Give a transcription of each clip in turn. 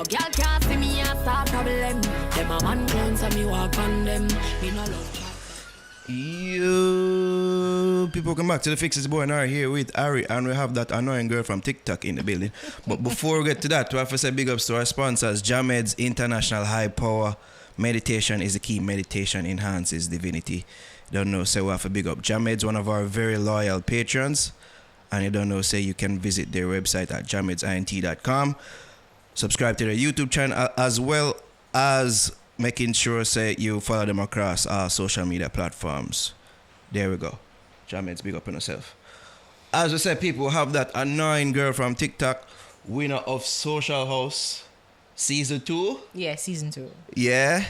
No girl can't see me and start problem. Them a man clowns and me walk on them. Me no love chat. Yo, people, welcome back to the Fixes Boy and I here with Ari, and we have that annoying girl from TikTok in the building. But before we get to that, we have to say big ups to our sponsors. Jamed's International High Power Meditation is the key. Meditation enhances divinity. You don't know, say we have to big up Jamed's, one of our very loyal patrons. And you don't know, say you can visit their website at jamedsint.com. Subscribe to their YouTube channel as well as making sure, say, you follow them across our social media platforms. There we go. Jamed's, big up on yourself. As we said, people have that annoying girl from TikTok, winner of Social House Season 2. Yeah, Season 2. Yeah.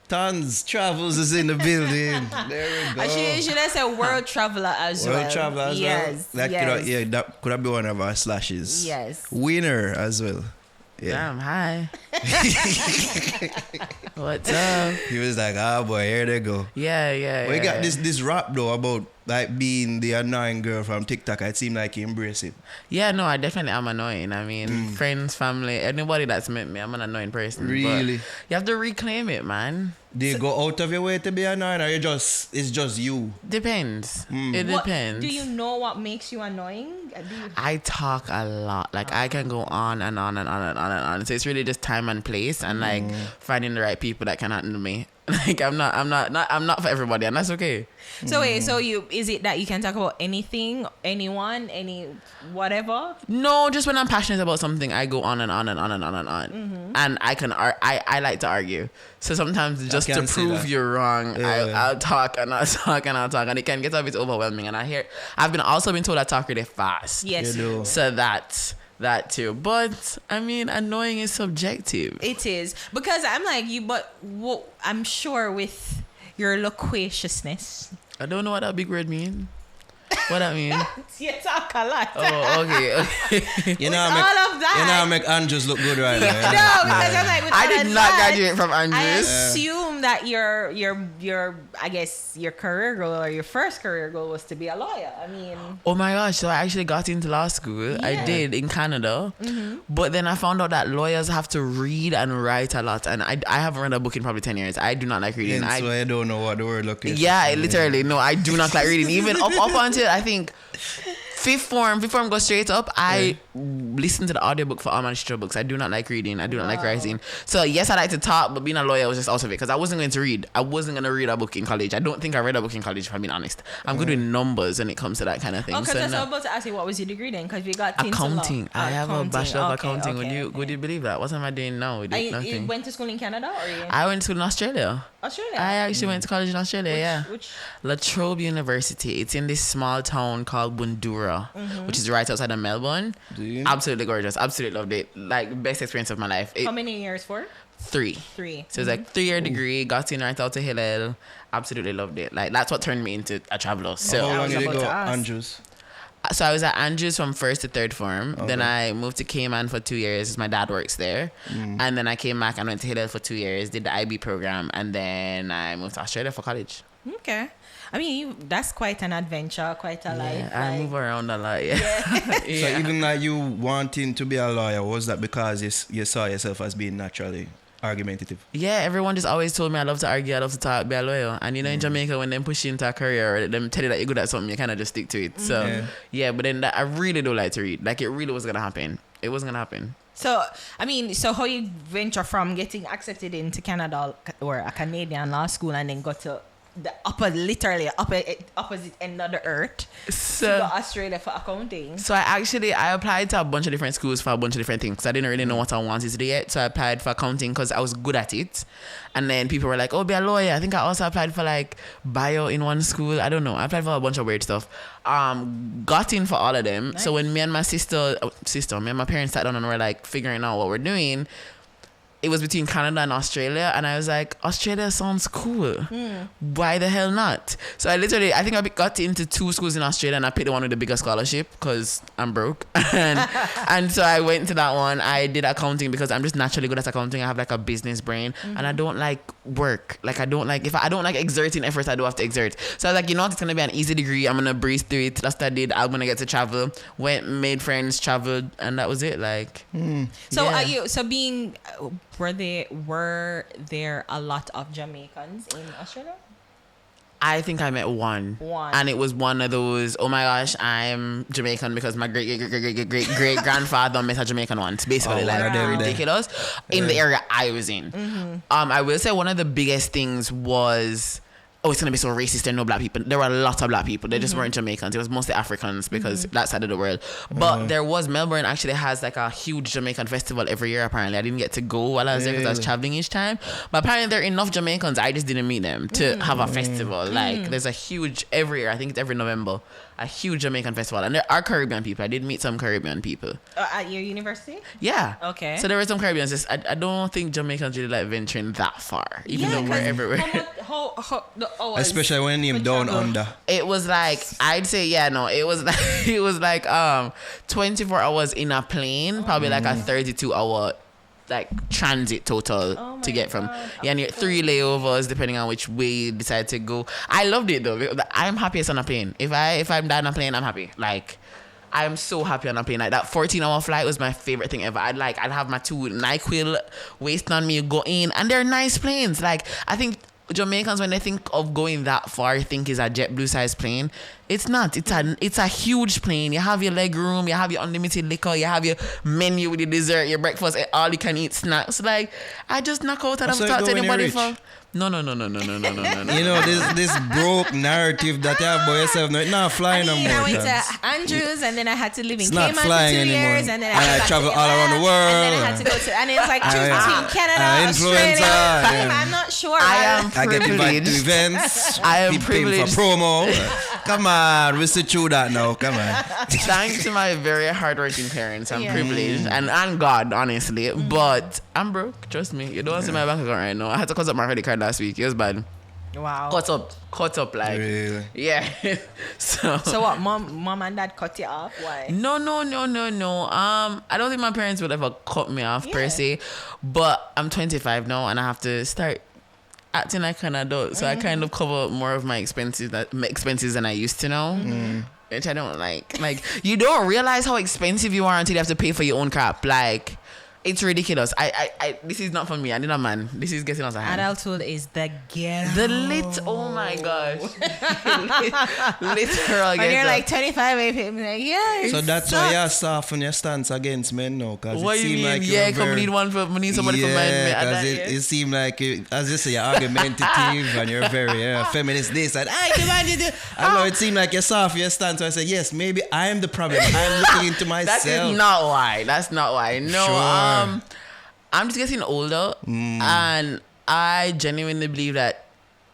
Tontravels is in the building. There we go. I should have said World Traveler as well. World Traveler as well? Yes. That could have been one of our slashes. Yes. Winner as well. Yeah. Damn, hi. What's up? He was like, oh boy, here they go. Yeah. We got this rap though about like being the annoying girl from TikTok. It seemed like you embrace it. Yeah, no, I definitely am annoying. I mean, friends, family, anybody that's met me, I'm an annoying person. Really? But you have to reclaim it, man. Do you go out of your way to be annoying, or it's just you? Depends. It depends. Do you know what makes you annoying? I talk a lot. Like I can go on and on and on and on and on. So it's really just time and place and like finding the right people that can handle me. Like I'm not for everybody, and that's okay. So wait, so is it that you can talk about anything, anyone, any whatever? No, just when I'm passionate about something, I go on and on and on and on and on. And I like to argue. So sometimes just to prove you're wrong, I'll talk and I'll talk and I'll talk, and it can get a bit overwhelming. And I've also been told I talk really fast. Yes, you do. So that too. But I mean, annoying is subjective. It is, because I'm like you, but I'm sure with your loquaciousness. I don't know what that big word mean. What that mean? You talk a lot. Oh, okay. You know, all of that. You know, make Andrews look good right now. No, because I'm like, with I all did of not that, graduate from I Andrews. assume that your I guess your career goal or your first career goal was to be a lawyer. I mean, Oh my gosh, so I actually got into law school. I did in Canada. But then I found out that lawyers have to read and write a lot. And I haven't read a book in probably 10 years. I do not like reading. So I don't know what the word look is. Yeah, literally. No, I do not like reading. Even up until I think fifth form goes straight up. I listen to the audiobook for all my literature books. I do not like reading. I do not like writing. So yes, I like to talk, but being a lawyer was just out of it because I wasn't going to read. I wasn't going to read a book in college. I don't think I read a book in college, if I'm being honest. I'm good with numbers when it comes to that kind of thing. because So I was no. about to ask you, what was your degree then? Because we got into Accounting. law. I have a bachelor of accounting. Okay. Would you believe that? What am I doing now? You Nothing. went to school in Canada or you? I went to school in Australia. Australia? I actually went to college in Australia, Which La Trobe University. It's in this small town called Bundoora, which is right outside of Melbourne. Absolutely gorgeous. Absolutely loved it. Like, best experience of my life. how many years for? 3. 3. So it's like 3-year degree, got in right out to Hillel. Absolutely loved it. Like, that's what turned me into a traveler. So, How long was did you about go, to ask. Andrews? so I was at Andrews from 1st to 3rd form. Then I moved to Cayman for 2 years. My dad works there. And then I came back and went to Hillel for 2 years, did the IB program, and then I moved to Australia for college. Okay. I mean, that's quite an adventure, quite a life. Yeah, I move around a lot, yeah. So even like you wanting to be a lawyer, was that because you saw yourself as being naturally argumentative? Yeah, everyone just always told me I love to argue, I love to talk, be a lawyer. And you know, in Jamaica, when they push you into a career or them tell you that you're good at something, you kind of just stick to it. So, yeah, but then I really do like to read. Like, it really was going to happen. It wasn't going to happen. So, I mean, how you venture from getting accepted into Canada or a Canadian law school and then go to the opposite end of the earth to go Australia for accounting? So I applied to a bunch of different schools for a bunch of different things because I didn't really know what I wanted to do yet. So I applied for accounting because I was good at it. And then people were like, oh, be a lawyer. I think I also applied for like bio in one school. I don't know. I applied for a bunch of weird stuff. Got in for all of them. Nice. So when me and my sister, me and my parents sat down and were like figuring out what we're doing, it was between Canada and Australia, and I was like, Australia sounds cool. Why the hell not? So I think I got into 2 schools in Australia, and I picked the one with the bigger scholarship because I'm broke. and so I went to that one. I did accounting because I'm just naturally good at accounting. I have like a business brain, and I don't like work. Like I don't like exerting effort, I do have to exert. So I was like, you know what, it's gonna be an easy degree. I'm gonna breeze through it. That's what I did. I'm gonna get to travel. Went, made friends, traveled, and that was it. Like, So yeah. were there a lot of Jamaicans in Australia? I think I met one. And it was one of those, oh my gosh, I'm Jamaican because my great grandfather met a Jamaican once. Basically, ridiculous. In the area I was in. I will say one of the biggest things was, oh, it's gonna be so racist. There are no black people. There were a lot of black people. They just weren't Jamaicans. It was mostly Africans because that side of the world. But there was, Melbourne actually has like a huge Jamaican festival every year. Apparently, I didn't get to go while I was there because I was traveling each time. But apparently, there are enough Jamaicans. I just didn't meet them to have a festival. Like there's a huge every year. I think it's every November. A huge Jamaican festival, and there are Caribbean people. I did meet some Caribbean people at your university. Yeah. Okay. So there were some Caribbeans. Just, I don't think Jamaicans really like venturing that far, even though we're everywhere. How the hours Especially when you're down under. It was like, I'd say, it was like 24 hours in a plane, probably like a 32-hour like transit total to get from and 3 layovers depending on which way you decide to go. I loved it though. I'm happiest on a plane. If I'm down on a plane, I'm happy. Like I'm so happy on a plane. Like that 14-hour flight was my favorite thing ever. I'd have my 2 NyQuil wasting on me, go in, and they're nice planes. Like I think Jamaicans, when they think of going that far, think is a JetBlue size plane. It's not. It's a huge plane. You have your leg room, you have your unlimited liquor, you have your menu with your dessert, your breakfast, all you can eat snacks. Like I just knock out and I've talked to anybody for. No. You know, this broke narrative that you have about yourself, no, it's not flying no more. I went to Andrews and then I had to live in It's Cayman not for 2 flying anymore. years and then I travel all around the world. and then I had to go to, and it was like choose between Canada, influencer, Australia. I'm not sure. I get invited to privileged. events. I am People paying privileged. for promo. Come on, we sit through that now. Come on. Thanks to my very hardworking parents, I'm privileged and God, honestly. But I'm broke. Trust me. You don't want to see my bank account right now. I had to cut up my credit card last week. It was bad. Wow. Cut up, like Really? yeah. So what? Mom and dad cut you off? Why? No. I don't think my parents would ever cut me off per se, but I'm 25 now and I have to start acting like an adult, so I kind of cover more of my expenses than I used to know. Which I don't like. Like you don't realize how expensive you are until you have to pay for your own crap. Like it's ridiculous. I this is not for me. I need a man. This is getting out of hand. Adulthood is the ghetto. The lit. Oh my gosh. Literal. When you're like 25, like, yeah. So that's why you're soften your stance against men now. Cause What it you seem mean? like Yeah, you're come need somebody for men. because it seems like, as you say, you're argumentative and you're very feminist this and I demand you. I know it seemed like you're soft your stance. So I said, yes, maybe I am the problem. I'm looking into myself. That is not why. That's not why. No, Sure. I'm just getting older, and I genuinely believe that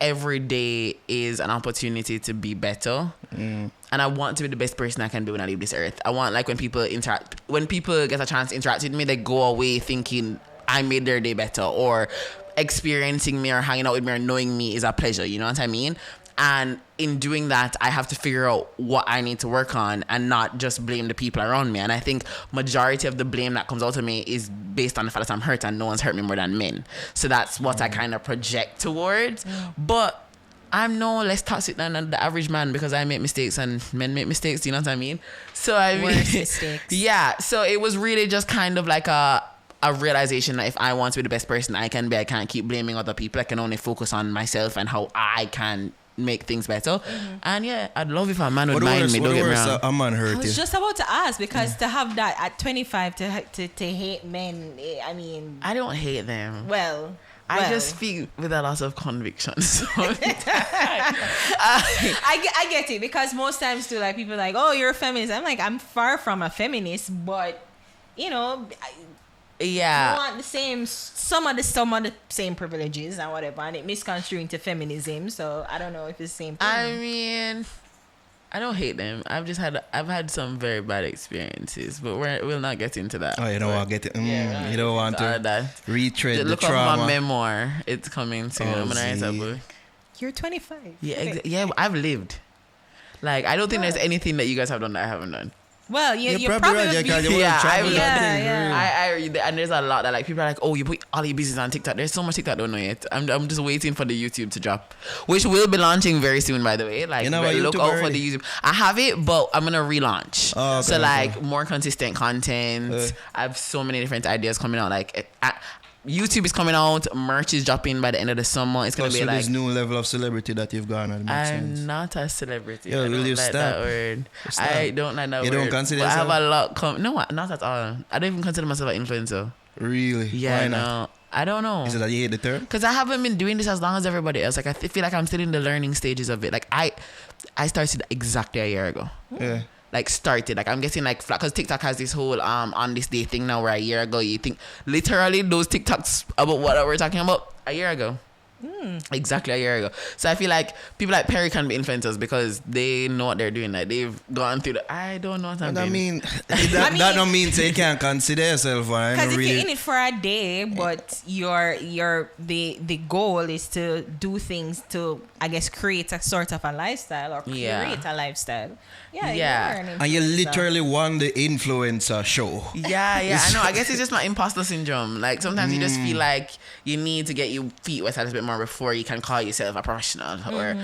every day is an opportunity to be better. And I want to be the best person I can be when I leave this earth. I want, like, when people get a chance to interact with me, they go away thinking I made their day better, or experiencing me or hanging out with me or knowing me is a pleasure. You know what I mean? And in doing that, I have to figure out what I need to work on and not just blame the people around me. And I think majority of the blame that comes out of me is based on the fact that I'm hurt and no one's hurt me more than men. So that's what I kind of project towards. But I'm no less toxic than the average man because I make mistakes and men make mistakes. You know what I mean? So I mean, Worst mistakes. Yeah. So it was really just kind of like a realization that if I want to be the best person I can be, I can't keep blaming other people. I can only focus on myself and how I can make things better. And yeah, I'd love if a man would mind me. Don't get me wrong. A man hurt I was you. just about to ask because to have that at 25 to hate men, I mean, I don't hate them. well, I just speak with a lot of conviction. So I get it because most times too, like people are like, oh, you're a feminist. I'm like, I'm far from a feminist, but you know, yeah, I want some of the same privileges and whatever, and it misconstrued into feminism. So I don't know if it's the same thing. I mean, I don't hate them. I've had some very bad experiences, but we'll not get into that. Oh, you don't want to get it. Yeah, You don't want to retread the look trauma. up my memoir. It's coming soon. I'm gonna write a book. You're 25. Yeah, I've lived. Like, I don't think there's anything that you guys have done that I haven't done. Well, you're probably probably right, would be- because you Yeah, travel I- that yeah, thing, yeah. really. And there's a lot that like people are like, oh, you put all your business on TikTok. There's so much TikTok I don't know yet. I'm just waiting for the YouTube to drop, which will be launching very soon, by the way. Like, You know what, look YouTube out for already? the YouTube. I have it, but I'm gonna relaunch. Oh, okay, so like okay. more consistent content. I have so many different ideas coming out. Like YouTube is coming out. Merch is dropping by the end of the summer. It's gonna So be like. this new level of celebrity that you've gone on. Makes sense. I'm not a celebrity. Yo, I will don't you like stop? that word. Stop. I don't like that You word. don't consider but I have yourself? a lot. No, not at all. I don't even consider myself an influencer. Really? Yeah, Why not? no. I don't know. Is it that you hate the term? Because I haven't been doing this as long as everybody else. Like, I feel like I'm still in the learning stages of it. Like, I started exactly a year ago. Yeah. Like, started. Like, I'm getting, like, flat. Because TikTok has this whole on this day thing now where a year ago you think, literally, those TikToks about what we're talking about a year ago. Exactly a year ago. So I feel like people like Perry can be influencers because they know what they're doing. Like, they've gone through I don't know what I'm But I doing. mean, that don't mean say you can't consider yourself one. Because if really. you're in it for a day, but the goal is to do things to, I guess, create a sort of a lifestyle or create Yeah. a lifestyle. Yeah. you're an And you influencer. literally won the influencer show. Yeah, I know. I guess it's just my imposter syndrome. Like, sometimes you just feel like you need to get your feet wet a little bit more before you can call yourself a professional or,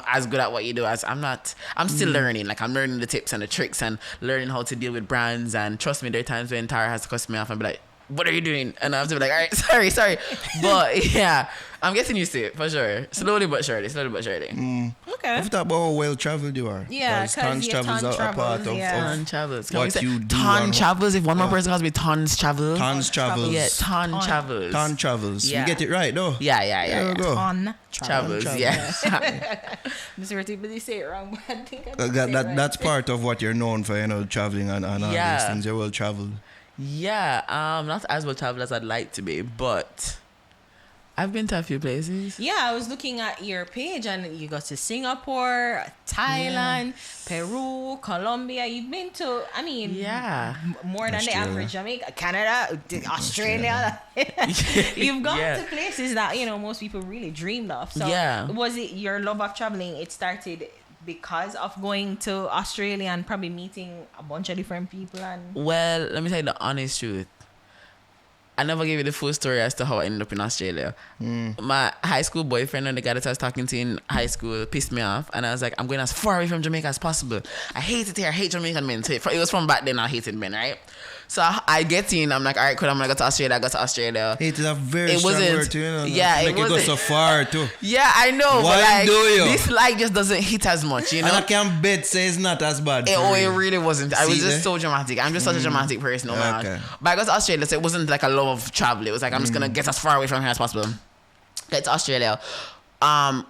as good at what you do as I'm still learning. Like, I'm learning the tips and the tricks and learning how to deal with brands. And trust me, there are times when Tara has to cuss me off and be like, what are you doing? And I have to be like, all right, sorry. But yeah, I'm getting used to it for sure. Slowly but surely. Okay. If that about how well traveled you are. Yeah, 'Cause 'cause Tons yeah, Travels Tons are a part Travels, of, yeah. Ton Travels. Can what we say you do Ton and- Travels? If one more person calls me Tons Travels. Tons Travels. Yeah, Ton Travels. Ton Travels. Yeah. You get it right though. Yeah. There we go. On Travels, Travels. yeah. Mr. But say it wrong, but I think I did say it right. That's part of what you're known for, traveling and all these Yeah. things. You're well traveled. Yeah, not as well traveled as I'd like to be, but I've been to a few places. Yeah, I was looking at your page and you go to Singapore, Thailand, Peru, Colombia. You've been to, Yeah. more than the Australia. average. Jamaica, Canada, Australia. You've gone Yeah. to places that, most people really dreamed of. So Yeah. was it your love of traveling? It started because of going to Australia and probably meeting a bunch of different people and Well, let me tell you the honest truth. I never gave you the full story as to how I ended up in Australia. My high school boyfriend and the guy that I was talking to in high school pissed me off. And I was like, I'm going as far away from Jamaica as possible. I hate it here. I hate Jamaican men. So it was from back then I hated men, right? So I get in. I'm like, all right, cool. I'm going to go to Australia. I go to Australia. It is a very It strong wasn't- word too, yeah, it Make you go wasn't- so far too. Yeah, I know. Why but like, do you? this like just doesn't hit as much, And I can bet say it's not as bad. It, for oh, it real. really wasn't. I was See just there? so dramatic. I'm just such a dramatic person, no man. Okay. But I got to Australia, so it wasn't like a love of travel. It was like I'm just gonna get as far away from here as possible. Get to Australia.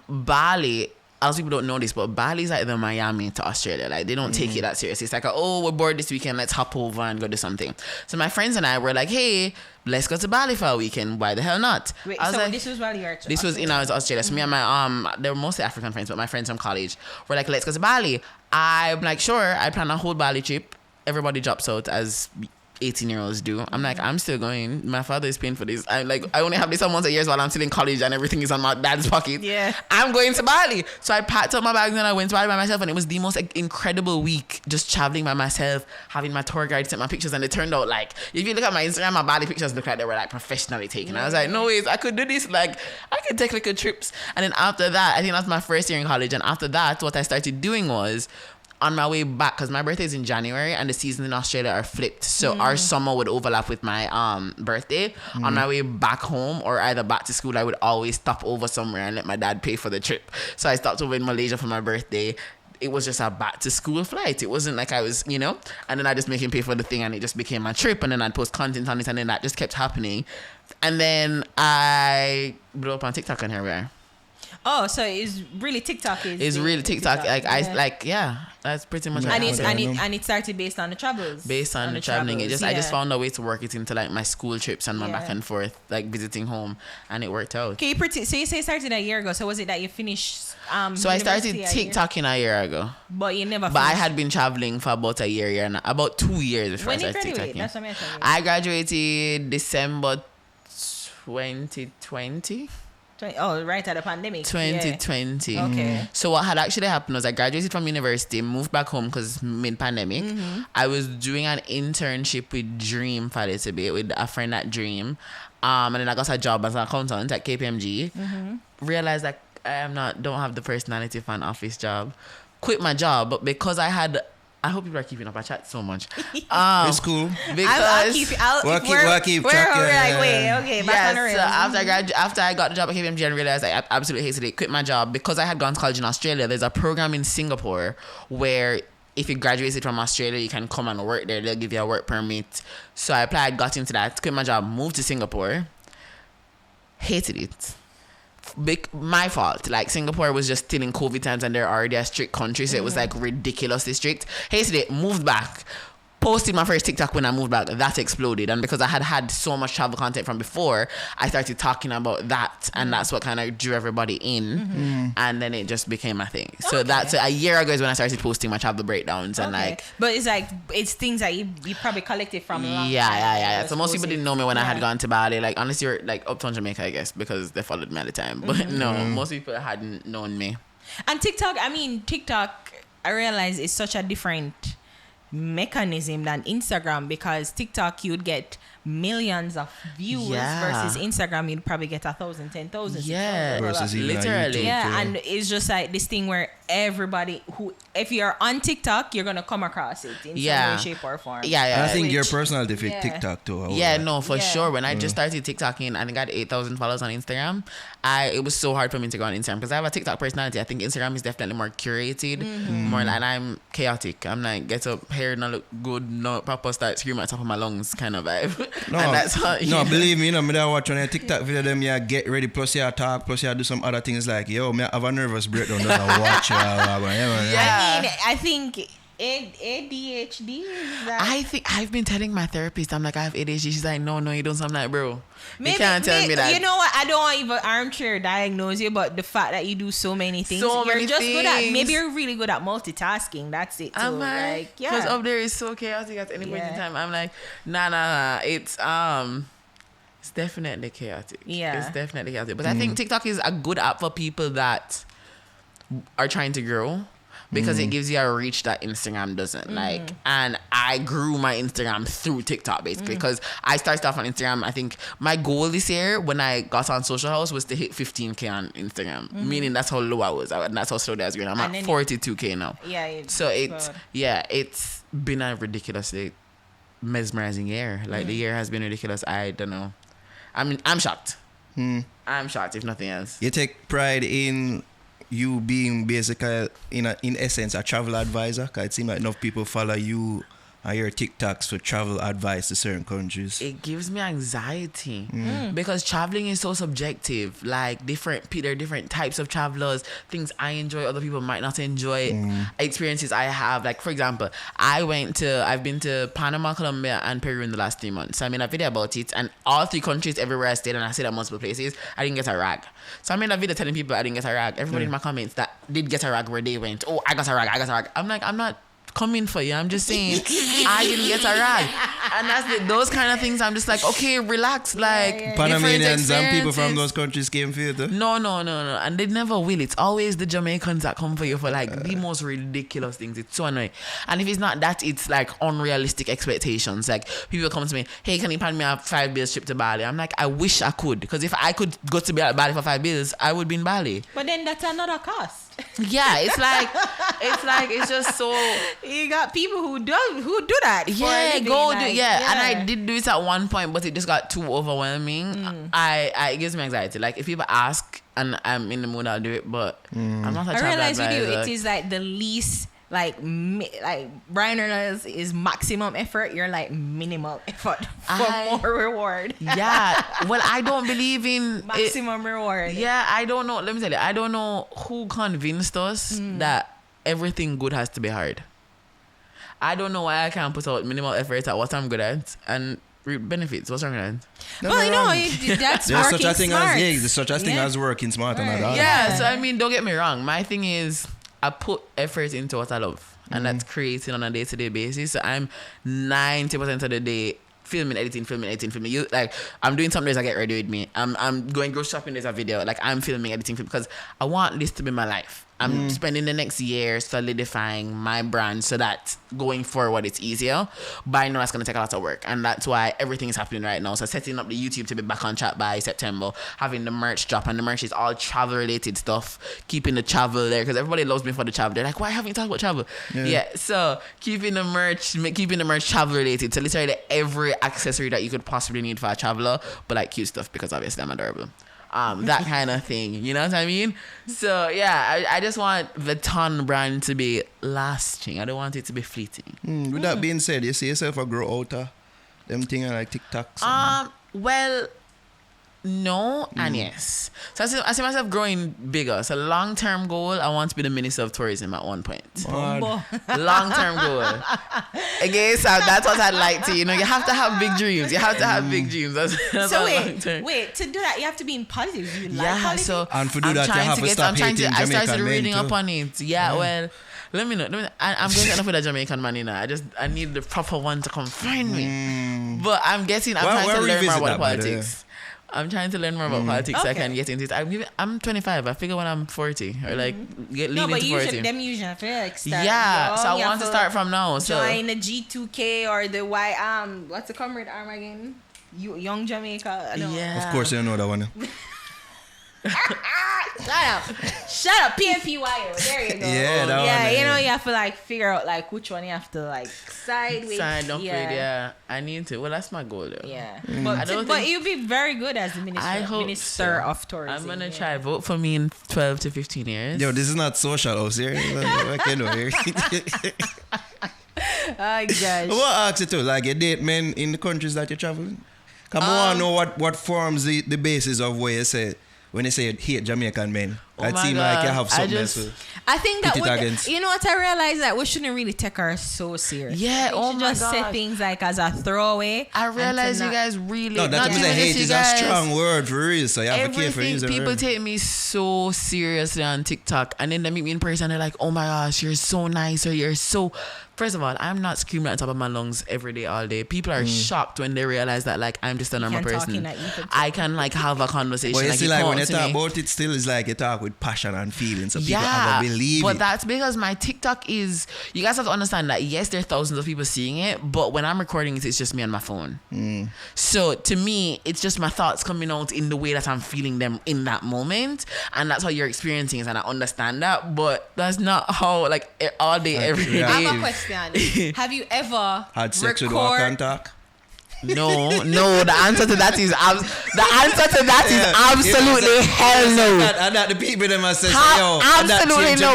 Bali. A lot of people don't know this, but Bali's like the Miami to Australia. Like, they don't take it that seriously. It's like, we're bored this weekend. Let's hop over and go do something. So my friends and I were like, hey, let's go to Bali for a weekend. Why the hell not? wait, I was so like, this was while you were this was in Australia. So me and my they were mostly African friends, but my friends from college were like, let's go to Bali. I'm like, sure. I plan a whole Bali trip. Everybody drops out as 18-year-olds do. I'm like, I'm still going. My father is paying for this. I only have this once a year while I'm still in college and everything is on my dad's pocket. Yeah. I'm going to Bali. So I packed up my bags and I went to Bali by myself, and it was the most incredible week just traveling by myself, having my tour guide send my pictures, and it turned out like, if you look at my Instagram, my Bali pictures look like they were like professionally taken. I was like, no ways, I could do this. Like, I could take like trips. And then after that, I think that's my first year in college. And after that, what I started doing was, on my way back, because my birthday is in January and the seasons in Australia are flipped, so our summer would overlap with my birthday. On my way back home or either back to school, I would always stop over somewhere and let my dad pay for the trip. So I stopped over in Malaysia for my birthday. It was just a back to school flight. It wasn't like I was, and then I just make him pay for the thing, and it just became my trip. And then I'd post content on it, and then that just kept happening. And then I blew up on TikTok, and here we are. Oh, so it's really TikTok It's really TikTok. That's pretty much. And what it started based on the travels. Based on the traveling, I just found a way to work it into like my school trips and my back and forth, like visiting home, and it worked out. Okay, so you say it started a year ago. So was it that you finished? So I started TikToking a year ago. But you never. But I had been traveling for about a year and about 2 years before When I you started graduate, TikToking. that's what I'm saying. I graduated December 2020. Oh, right at the pandemic. 2020. Yeah. Okay. So what had actually happened was I graduated from university, moved back home because mid-pandemic. I was doing an internship with Dream for a little bit with a friend at Dream. And then I got a job as an accountant at KPMG. Realized that don't have the personality for an office job. Quit my job, but because I hope people are keeping up. I chat so much. It's cool. Because We'll keep track. Back on the rails. So after I got the job at KPMG and realized I absolutely hated it, quit my job because I had gone to college in Australia. There's a program in Singapore where if you graduated from Australia, you can come and work there. They'll give you a work permit. So I applied, got into that, quit my job, moved to Singapore. Hated it. My fault. Like Singapore was just still in COVID times and they're already a strict country, so it was like ridiculously strict. Hated it. Moved back. Posted my first TikTok when I moved back. That exploded, and because I had so much travel content from before, I started talking about that, and that's what kind of drew everybody in, and then it just became a thing. So that's a year ago is when I started posting my travel breakdowns and But it's things that you probably collected from. Yeah. So most people didn't know me when I had gone to Bali. Like unless you're like Uptown Jamaica, I guess, because they followed me at the time. But no, most people hadn't known me. And TikTok, I realize is such a different mechanism than Instagram, because TikTok you'd get millions of views versus Instagram you'd probably get 1,000, 10,000. Versus even literally. YouTube, and it's just like this thing where everybody who, if you're on TikTok, you're gonna come across it in some way, shape or form. And I think your personality fit TikTok too. For sure. When I just started TikToking, I think I had 8,000 followers on Instagram. It was so hard for me to go on Instagram because I have a TikTok personality. I think Instagram is definitely more curated, more, and I'm chaotic. I'm like, get up, hair not look good, no proper, start screaming at the top of my lungs kind of vibe. No, and that's how, believe me, me that watch on a TikTok video them, get ready, plus you talk, plus you do some other things like, me have a nervous breakdown, just watch. I think ADHD is that. I think I've been telling my therapist, I'm like, I have ADHD. She's like, no, you don't. So I'm like, bro, you can't tell me that. You know what? I don't want even armchair diagnose you, but the fact that you do so many things, good at. Maybe you're really good at multitasking. That's it. I'm like, because up there is so chaotic at any point in time. I'm like, nah. It's definitely chaotic. Yeah, it's definitely chaotic. But I think TikTok is a good app for people that are trying to grow. Because it gives you a reach that Instagram doesn't. And I grew my Instagram through TikTok basically, because I started off on Instagram. I think my goal this year when I got on Social House was to hit 15K on Instagram, meaning that's how low I was, and that's how slow I was going. I'm at 42K now. It's been a ridiculously mesmerizing year. Like the year has been ridiculous. I don't know. I'm shocked. I'm shocked if nothing else. You take pride in you being basically in essence a travel advisor, because it seems like enough people follow you and your TikToks for travel advice to certain countries. It gives me anxiety because traveling is so subjective. Like there are different types of travelers. Things I enjoy, other people might not enjoy. Experiences I have, like for example, I've been to Panama, Colombia, and Peru in the last 3 months. So I made a video about it, and all 3 countries, everywhere I stayed, and I stayed at multiple places, I didn't get a rag. So I made a video telling people I didn't get a rag. Everybody in my comments that did get a rag where they went, oh, I got a rag. I'm like, I'm not coming for you. I'm just saying I didn't get a rag. And that's those kind of things. I'm just like, okay, relax. Like Panamanians and people from those countries came for you too? No. And they never will. It's always the Jamaicans that come for you for like the most ridiculous things. It's so annoying. And if it's not that, it's like unrealistic expectations. Like people come to me, hey, can you plan me a 5 bills trip to Bali? I'm like, I wish I could. Because if I could go to Bali for 5 bills, I would be in Bali. But then that's another cost. Yeah, it's just so. You got people who do that. Yeah, and I did do it at one point, but it just got too overwhelming. It gives me anxiety. Like if people ask and I'm in the mood, I'll do it. But I'm not a travel advisor. I realize with you, it is like the least. like Brian Reynolds is maximum effort, you're like minimal effort for more reward. Yeah. Well, I don't believe in Maximum reward. Yeah, I don't know. Let me tell you, I don't know who convinced us that everything good has to be hard. I don't know why I can't put out minimal effort at what I'm good at and reap benefits. What's wrong with that? Well, you know, that's There's working such a thing smart. there's such a thing as working smart and all that. Yeah, so I mean, don't get me wrong. My thing is, I put effort into what I love, and that's creating on a day-to-day basis. So I'm 90% of the day filming, editing. You like, I'm doing something as I get ready with me. I'm going grocery shopping. There's a video. Like, I'm filming, editing, because I want this to be my life. I'm spending the next year solidifying my brand so that going forward it's easier. But I know that's going to take a lot of work. And that's why everything is happening right now. So setting up the YouTube to be back on track by September, having the merch drop, and the merch is all travel related stuff, keeping the travel there because everybody loves me for the travel. They're like, why haven't you talked about travel? Yeah. So keeping the merch travel related. So literally every accessory that you could possibly need for a traveler, but like cute stuff because obviously I'm adorable. That kind of thing, you know what I mean? So yeah, I just want the Ton brand to be lasting. I don't want it to be fleeting. With that being said, you see yourself a grow out of them things like TikTok? Well, no and yes. So I see myself growing bigger. So long-term goal, I want to be the Minister of Tourism at one point. Long-term goal. Again, so that's what I'd like to. You know, you have to have big dreams. That's So wait, to do that, you have to be in politics. You like politics? So and to do that, you have to stop hating I started Jamaican reading men up too. on it. Yeah, well, let me know. I'm going to end up with a Jamaican man, you know. I need the proper one to come find me. But I'm trying to learn more about politics. I'm trying to learn more about politics so I can get into it. I'm 25. I figure when I'm 40 or like lean into 40. Usually I feel like start yeah, so I young, want to start from now. So join the G2K or the what's the comrade arm again? Young Jamaica. I don't know. yeah. Of course you know that one. Shut up, PNPYO. There you go. Yeah, that yeah, one, you know, you have to like figure out like which one you have to like side with. I need to. Well, that's my goal though. Yeah, But you'll be very good as the minister of tourism. I'm gonna try vote for me in 12 to 15 years. Yo, this is not social house here. What can you do here? Oh gosh. What ask you too? Like you date men in the countries that you're traveling? Come on, know what forms the basis of what you say when you say you hate Jamaican men. It seems like you have something else. I think that against. you know what I realized, that we shouldn't really take her so serious. Yeah, we should just say things like as a throwaway. I realize you guys really no, that means hate is a strong word for real, so you have to care for using people word. take me so seriously on TikTok, and then they meet me in person, they're like, oh my gosh, you're so nice, or you're so... First of all, I'm not screaming at the top of my lungs every day, all day. People are shocked when they realize that like I'm just a normal person. I can like have a conversation. But you like, see, like when you talk about it, still is like you talk with passion and feelings, so people have to believe but it. That's because my TikTok is... You guys have to understand that yes, there are thousands of people seeing it, but when I'm recording it, it's just me on my phone. So to me, it's just my thoughts coming out in the way that I'm feeling them in that moment, and that's how you're experiencing it, and I understand that, but that's not how like all day every day. I have a question. Have you ever had sex with walk and talk? No. The answer to that is absolutely hell no. And that the people them must say, yo, absolutely no.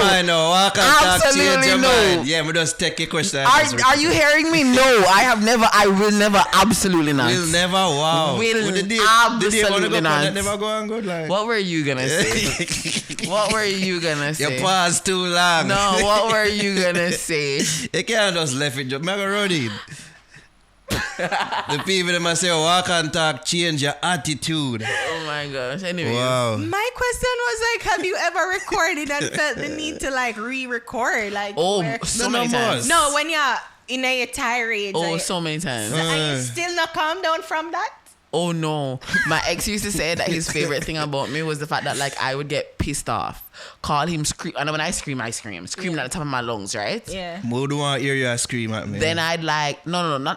Walk and talk, change your Absolutely no. mind. Yeah, we just take your question. Are you hearing me? No, I will never, absolutely not. Will never, wow. Absolutely not. That never go on good, like. What were you gonna say? What were you gonna say? You paused too long. No, what were you gonna say? You can't just left it. Just make a run in. The people that must say walk and talk, change your attitude. Oh my gosh. Anyway. Wow. My question was like, have you ever recorded and felt the need to like re-record? Like, so many times. No, when you're in a tirade. So many times. And you still not calm down from that? Oh no. My ex used to say that his favorite thing about me was the fact that like I would get pissed off, call him scream, and when I scream screaming at the top of my lungs, right? Yeah. Who do want to hear you scream at me? Then I'd like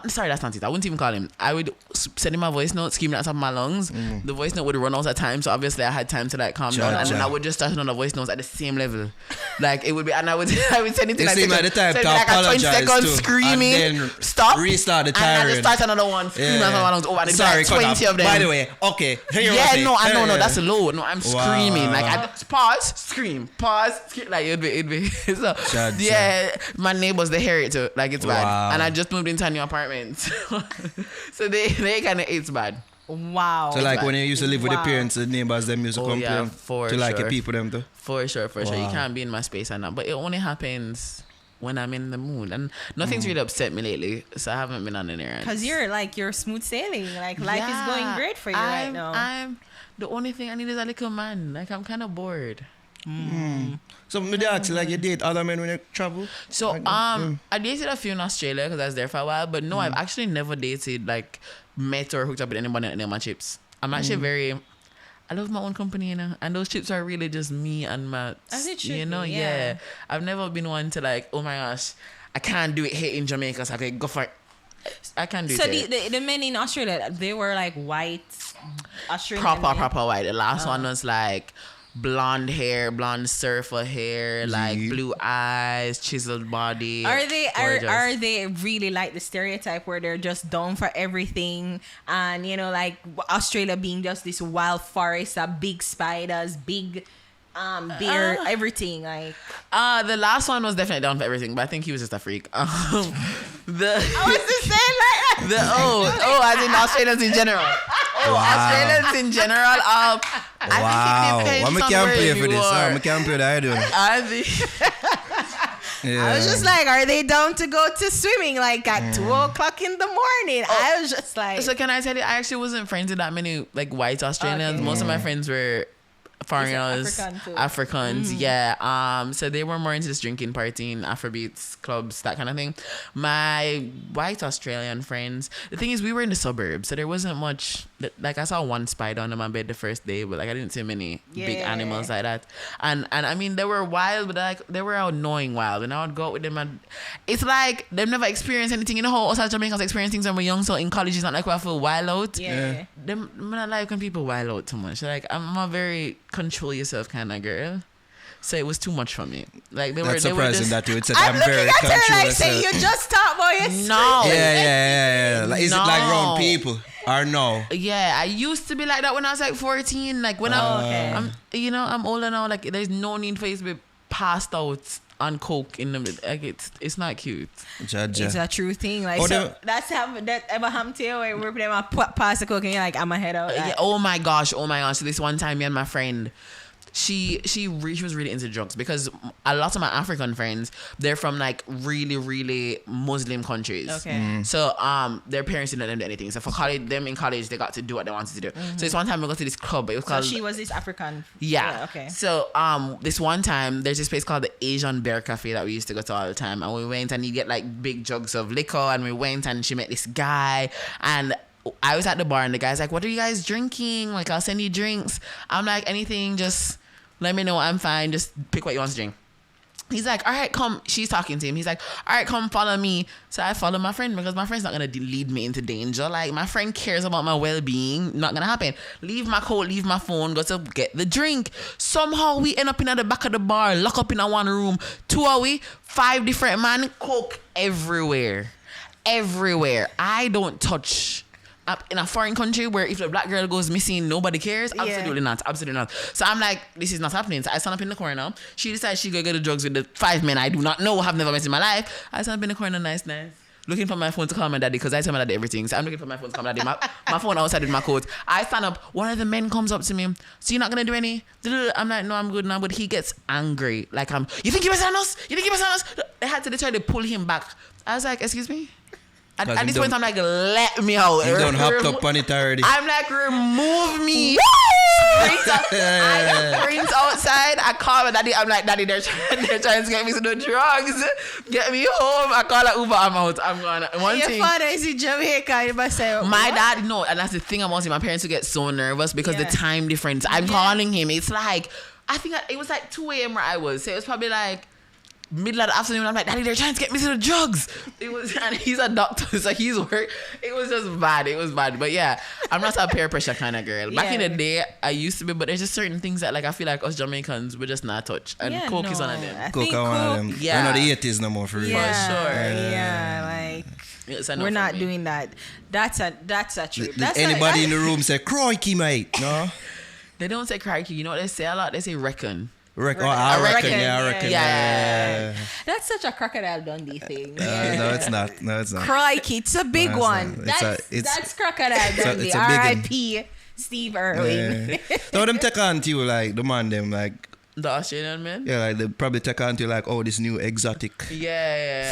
sorry, that's not it. I wouldn't even call him. I would send him a voice note screaming at the top of my lungs. The voice note would run out of time, so obviously I had time to like calm down, and then I would just start on the voice notes at the same level. Like it would be, and I would send it to like the time to apologize a 20 seconds too, screaming, and then stop, restart the and tirade. I just start another one screaming at my lungs. And sorry, like 20 of them. By the way, okay. That's low. No, I'm screaming. Like pause, scream, pause, scream. Like it'd be. So yeah, my neighbors they hear it too. Like it's bad. And I just moved into a new apartment, so they kind of it's bad. Wow. So like when you used to live with the parents, the neighbors them used to complain to like your people them too. For sure. You can't be in my space and that, but it only happens when I'm in the mood, and nothing's really upset me lately, so I haven't been on an errand. Cause you're smooth sailing, like life is going great for you right now. I'm the only thing I need is a little man. Like I'm kind of bored. So maybe ask like you date other men when you travel. So like, I dated a few in Australia because I was there for a while, but no, I've actually never dated like met or hooked up with anybody at any of my trips. I'm actually I love my own company, you know, and those trips are really just me and my, as it should you know, be, yeah. I've never been one to like, oh my gosh, I can't do it here in Jamaica, so I can go for it. I can't do it. So the men in Australia, they were like white Australian. Proper white. The last one was like blonde hair, blonde surfer hair, like blue eyes, chiseled body. Are they really like the stereotype where they're just down for everything, and you know, like Australia being just this wild forest of big spiders, big bear, everything like. The last one was definitely down for everything, but I think he was just a freak. I was just saying like as in Australians in general. Australians in general. I think it depends on where you are. I can't play that. I was just like, are they down to go to swimming like at 2:00 in the morning? I was just like. So can I tell you, I actually wasn't friends with that many like white Australians. Okay. Most of my friends were foreigners, Africans, yeah. So they were more into this drinking, partying, Afrobeats, clubs, that kind of thing. My white Australian friends, the thing is, we were in the suburbs, so there wasn't much. Like I saw one spider under my bed the first day, but like I didn't see many big animals like that. And I mean, they were wild, but like they were annoying wild. And I would go out with them, and it's like they've never experienced anything. You know how outside Jamaicans experience things when we're young, so in college it's not like we feel wild out. Yeah. I'm not like when people wild out too much. Like I'm a very control yourself kind of girl. So it was too much for me. Like they That's were surprising just, that you would say I'm very looking at her like yourself. say you just talk about your No. Yeah. Like, is it like around people or no? Yeah, I used to be like that when I was like 14. Like when I'm I'm older now. Like there's no need for you to be passed out on coke in the like it's not cute. It's a true thing. Like that ever happened to you where we're playing pass the coke and you're like I'm a head out. Like. Oh my gosh. So this one time me and my friend, she was really into drugs because a lot of my African friends, they're from like really, really Muslim countries. Okay. So their parents didn't let them do anything. So for college, them in college, they got to do what they wanted to do. So this one time we go to this club. It was called. So she was this African. Yeah. Okay. So this one time there's this place called the Asian Bear Cafe that we used to go to all the time, and we went and you get like big jugs of liquor, and we went and she met this guy and. I was at the bar and the guy's like, what are you guys drinking? Like, I'll send you drinks. I'm like, anything, just let me know. I'm fine. Just pick what you want to drink. He's like, all right, come. She's talking to him. He's like, all right, come follow me. So I follow my friend because my friend's not going to lead me into danger. Like, my friend cares about my well-being. Not going to happen. Leave my coat, leave my phone, go to get the drink. Somehow we end up in at the back of the bar, lock up in a one room. 2 are we? 5 different man, coke everywhere. I don't touch. In a foreign country where if the black girl goes missing, nobody cares. Absolutely not. So I'm like, this is not happening. So I stand up in the corner. She decides she go get the drugs with the 5 men I do not know, have never met in my life. I stand up in the corner, nice. Looking for my phone to call my daddy because I tell my daddy everything. So I'm looking for my phone to call my daddy. My phone outside with my coat. I stand up. One of the men comes up to me. So you're not gonna do any? I'm like, no, I'm good now. But he gets angry. Like you think you're better than us? They had to literally pull him back. I was like, excuse me. At this point, I'm like, let me out. You don't hopped up on it already. I'm like, remove me. I sprint outside. I call my daddy. I'm like, daddy, they're trying to get me to the drugs. Get me home. I call an Uber. I'm out. I'm gone. Your father is in Jamaica. You must say, my dad, no. And that's the thing about it. My parents would get so nervous because the time difference. I'm calling him. It's like, I think it was like 2 a.m. where I was. So it was probably like, middle of the afternoon, I'm like, daddy, they're trying to get me to the drugs. And he's a doctor, so he's work. It was just bad. But yeah, I'm not a peer pressure kind of girl. Back in the day, I used to be, but there's just certain things that like I feel like us Jamaicans we just not touch. And coke is one of them. Coke is one of them. Yeah. I know the 80s no more for real. Yeah, for sure. Yeah, like we're not doing that. That's a trip. Anybody in the room say, crikey, mate? No? They don't say crikey. You know what they say a lot? They say reckon. I reckon. Yeah. That's such a Crocodile Dundee thing. No, it's not. Crikey, it's a big one. Not. That's Crocodile Dundee. It's a big R.I.P. Steve Irwin. No, them take on to you like the man them like The Australian men? yeah, like they probably take on to you like, oh, this new exotic Yeah.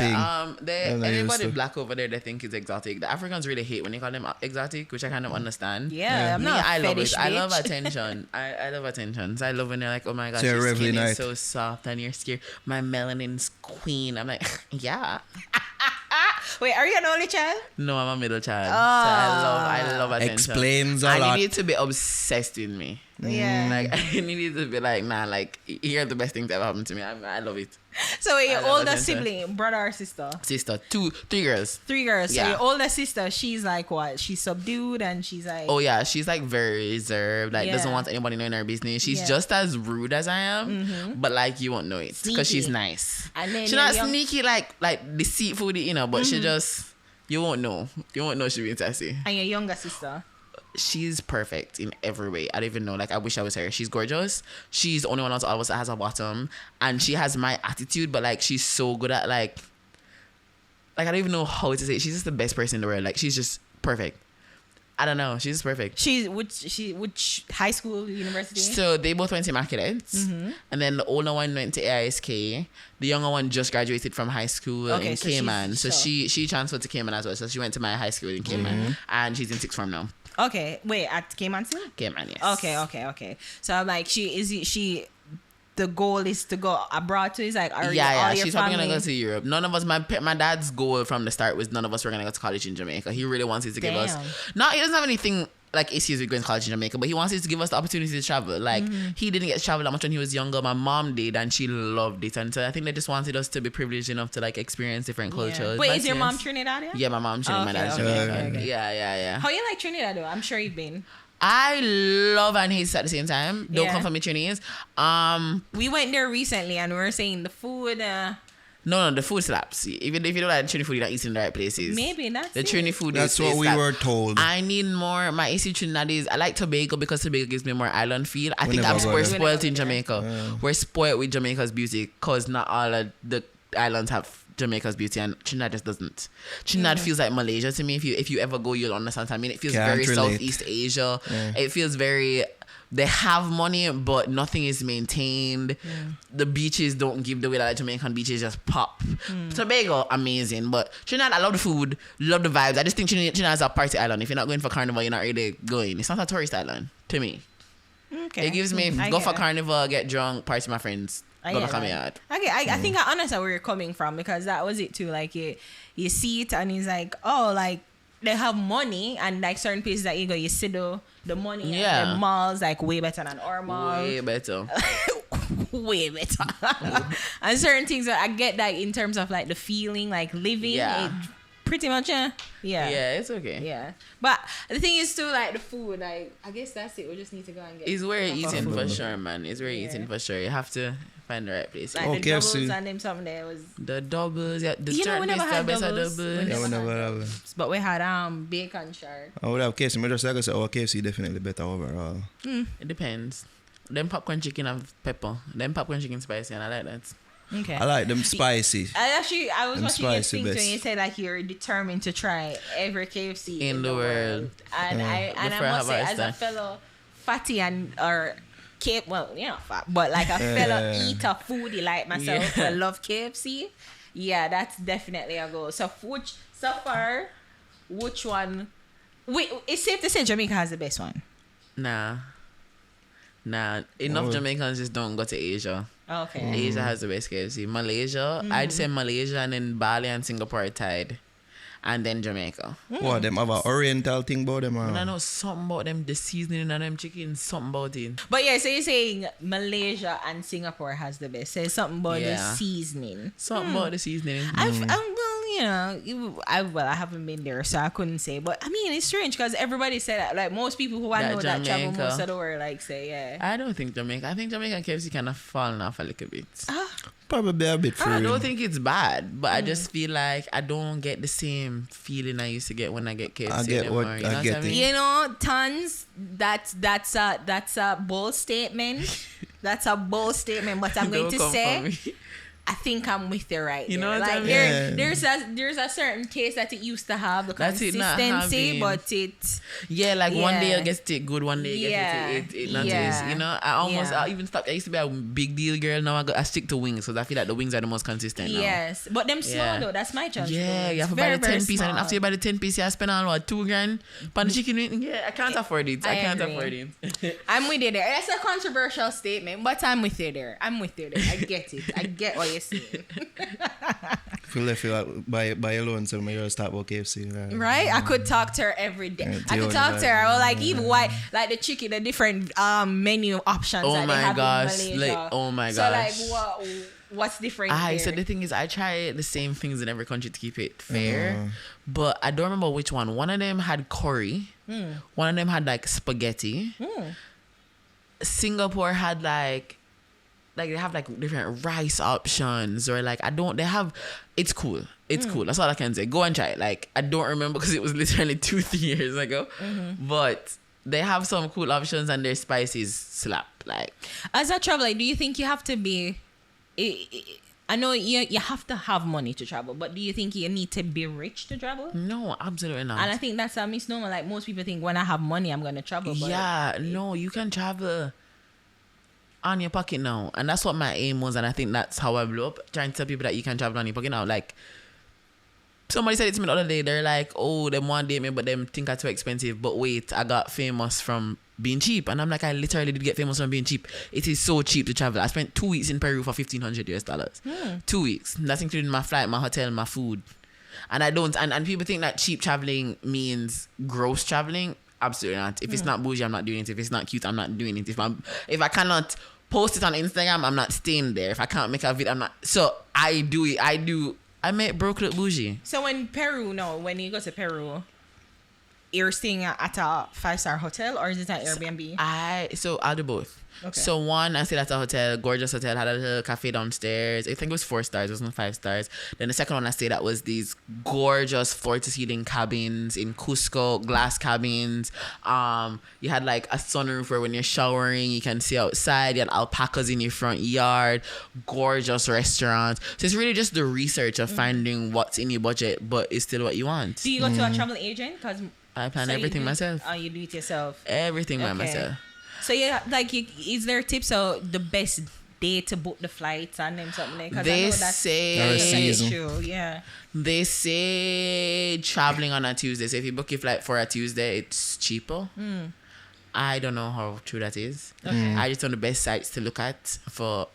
thing. Anybody black over there they think is exotic. The Africans really hate when they call them exotic, which I kind of understand. Yeah, I'm Me, not a I love fetish it. I love bitch. attention. I love attention. So I love when they're like, oh my gosh, So you're your skin Reveille is so soft and your skin, my melanin's queen. I'm like, yeah. Wait, are you an only child? No, I'm a middle child. So I love attention. explains a I lot. need it to be obsessed with me. Yeah. Like I need it to be like, nah, like here are the best things that ever happened to me. I love it. So wait, your I love older attention. sibling, brother or sister? Sister, 3 girls. 3 girls. So Yeah. your older sister, she's like what? She's subdued and she's like Oh yeah, she's like very reserved. Like doesn't Yeah. want anybody knowing her business. She's Yeah. just as rude as I am, but like you won't know it because she's Sneaky. nice. And then She's your not young- sneaky like deceitful, you know. But she just you won't know. You won't know she's being sassy. and your younger sister. She's perfect in every way. I don't even know. Like I wish I was her. She's gorgeous. She's the only one out of all of us that has a bottom, and she has my attitude. But like she's so good at like I don't even know how to say it. She's just the best person in the world. Like she's just perfect. I don't know. She's perfect. She's which high school, university? So they both went to Immaculates, and then the older one went to AISK. The younger one just graduated from high school Okay, in so she's- Cayman. So so- she transferred to Cayman as well. So she went to my high school in Cayman, and she's in 6th form now. Okay, wait, at Cayman still? Cayman, yes. Okay. So I'm like, she. The goal is to go abroad too. Is like, are all Yeah. your She's probably family? gonna go to Europe. None of us. My dad's goal from the start was none of us were gonna go to college in Jamaica. He really wants it to give us. Damn. Not he doesn't have anything like issues with going to college in Jamaica, but he wants it to give us the opportunity to travel. Like he didn't get to travel that much when he was younger. My mom did, and she loved it. And so I think they just wanted us to be privileged enough to like experience different cultures. Wait, But is your mom yes. Trinidadian? Yeah, my mom's Trinidad. My dad's Okay, Jamaican. okay. Yeah. How you like Trinidad though? I'm sure you've been. I love and hate it at the same time. Don't Yeah. come for me, Trinis. We went there recently and we were saying the food. No, the food slaps. Even if you don't like Trini food, you're not eating in the right places. Maybe that's The it. Trini food That's is what we slap. were told. I need more. My AC Trinidad is, I like Tobago because Tobago gives me more island feel. I think never go we're there. spoiled in Jamaica. We're spoiled with Jamaica's beauty because not all of the islands have Jamaica's beauty, and Trinidad just doesn't. Trinidad feels like Malaysia to me. If you ever go, you'll understand. I mean, it feels Can't very relate. Southeast Asia. It feels very. They have money, but nothing is maintained. The beaches don't give the way that like Jamaican beaches just pop. Tobago, amazing. But Trinidad, I love the food, love the vibes. I just think Trinidad is a party island. If you're not going for carnival, you're not really going. It's not a tourist island to me. Okay. It gives me I go get for it. carnival, get drunk, party with my friends, I go get back on my that. yard. Okay, I think I understand where you're coming from because that was it too. Like you see it and it's like, oh, like they have money and like certain places that you go, you see the money. Yeah. And the malls like way better than our mall. Way better. Way better. And certain things that I get that in terms of like the feeling, like living. Yeah. It pretty much, yeah. Yeah, it's okay. Yeah. But the thing is too like the food, like I guess that's it. We just need to go and get It's where you're proper eating food. for sure, man. It's where you're eating for sure. You have to find the right place. Like Oh, the KFC. doubles and them something there was The doubles, yeah. The You know, we never had best of doubles. doubles. We Yeah, we never never had have. but we had bacon shard. I would have KFC. I just like I said, KFC definitely better overall. It depends. Them popcorn chicken have pepper. Them popcorn chicken spicy, and I like that. Okay. I like them spicy. I was Them watching your spicy thing best. when you said like you're determined to try every KFC In the world. And I Before I must say, have as a a fellow fatty and or well, you're not fat, but like a fellow eater foodie like myself, Yeah. I love KFC. Yeah, that's definitely a goal. So so far, which one? Wait, it's safe to say Jamaica has the best one. Nah. Enough Oh. Jamaicans just don't go to Asia. Okay. Asia has the best KFC. Malaysia, I'd say Malaysia, and then Bali and Singapore are tied. And then Jamaica. What, them have a oriental thing about them? And I know something about them, the seasoning and them chicken, something about it. But yeah, so you're saying Malaysia and Singapore has the best. Say something about the Yeah. seasoning. Something about the seasoning. Well, I haven't been there, so I couldn't say. But I mean, it's strange because everybody said that. Like most people who I That know that travel Jamaica. most of the world, like say, yeah. I don't think Jamaica. I think Jamaica and KFC kind of fallen off a little bit. Probably a bit free. I don't think it's bad, but I just feel like I don't get the same feeling I used to get when I get KFC I get anymore. what- You know I what get I it. mean? You know, tons. That's a bold statement. That's a bold statement. But I'm going Don't to come say, for me. I think I'm with you right You there. know what I Like mean? there's a certain taste that it used to have the That's it not consistency, having. but it Yeah, like one day Yeah. I get it good, one day I get it not Yeah. taste. You know, I Yeah. even stopped. I used to be a big deal girl. Now I stick to wings because I feel like the wings are the most consistent now. yes, but them small Yeah. though. That's my judgment. Yeah, you have to buy the 10 piece, and then after you buy the 10 piece, you have to spend on what, $2,000 on the chicken wing. Yeah, I can't afford it. I can't agree. afford it. I'm with you there. That's a controversial statement, but I'm with you there. I get it. I get what you're saying. If you left you by alone, so maybe start with KFC. Right? I could talk to her every day. Yeah, I could talk to her. I was like, even why, like the chicken, the different menu options Oh that they my have gosh, in Malaysia. like, oh my so gosh. like, what's different there? So the thing is, I try the same things in every country to keep it fair, but I don't remember which one. One of them had curry. One of them had like spaghetti. Singapore had like they have like different rice options, or like it's cool. It's cool. That's all I can say. Go and try it. Like, I don't remember because it was literally 2-3 years ago, but they have some cool options and their spices slap. Like, As a traveler, do you think you have to be? I know you have to have money to travel, but do you think you need to be rich to travel? no, absolutely not. And I think that's a misnomer. Like most people think when I have money, I'm gonna travel. But Yeah, no, you can travel on your pocket now. And that's what my aim was. And I think that's how I blew up, trying to tell people that you can travel on your pocket now. Like, somebody said it to me the other day. They're like, oh, them want date me, but them think I'm too expensive. But wait, I got famous from being cheap. And I'm like, I literally did get famous from being cheap. It is so cheap to travel. I spent 2 weeks in Peru for $1,500. 2 weeks. That's including my flight, my hotel, my food. And I don't, and people think that cheap traveling means gross traveling. Absolutely not. If it's not bougie, I'm not doing it. If it's not cute, I'm not doing it. If I cannot post it on Instagram, I'm not staying there. If I can't make a video, I'm not. So I do it. I make broke look bougie. So when you go to Peru, you're staying at a 5-star hotel, or is it an Airbnb? I'll do both. Okay. So one, I stayed at a hotel, gorgeous hotel, had a little cafe downstairs. I think it was 4 stars, it wasn't 5 stars. Then the second one I stayed at was these gorgeous floor-to-ceiling cabins in Cusco, glass cabins. You had like a sunroof where when you're showering, you can see outside. You had alpacas in your front yard, gorgeous restaurants. So it's really just the research of finding what's in your budget, but it's still what you want. Do you go to a travel agent? Because I plan everything myself. Oh, you do it yourself. Everything by Okay. myself. So yeah, like, is there tips? So the best day to book the flights and then something like? 'Cause I They know that's say- Or a season. true. Yeah. They say traveling on a Tuesday. So if you book your flight for a Tuesday, it's cheaper. I don't know how true that is. I just know the best sites to look at for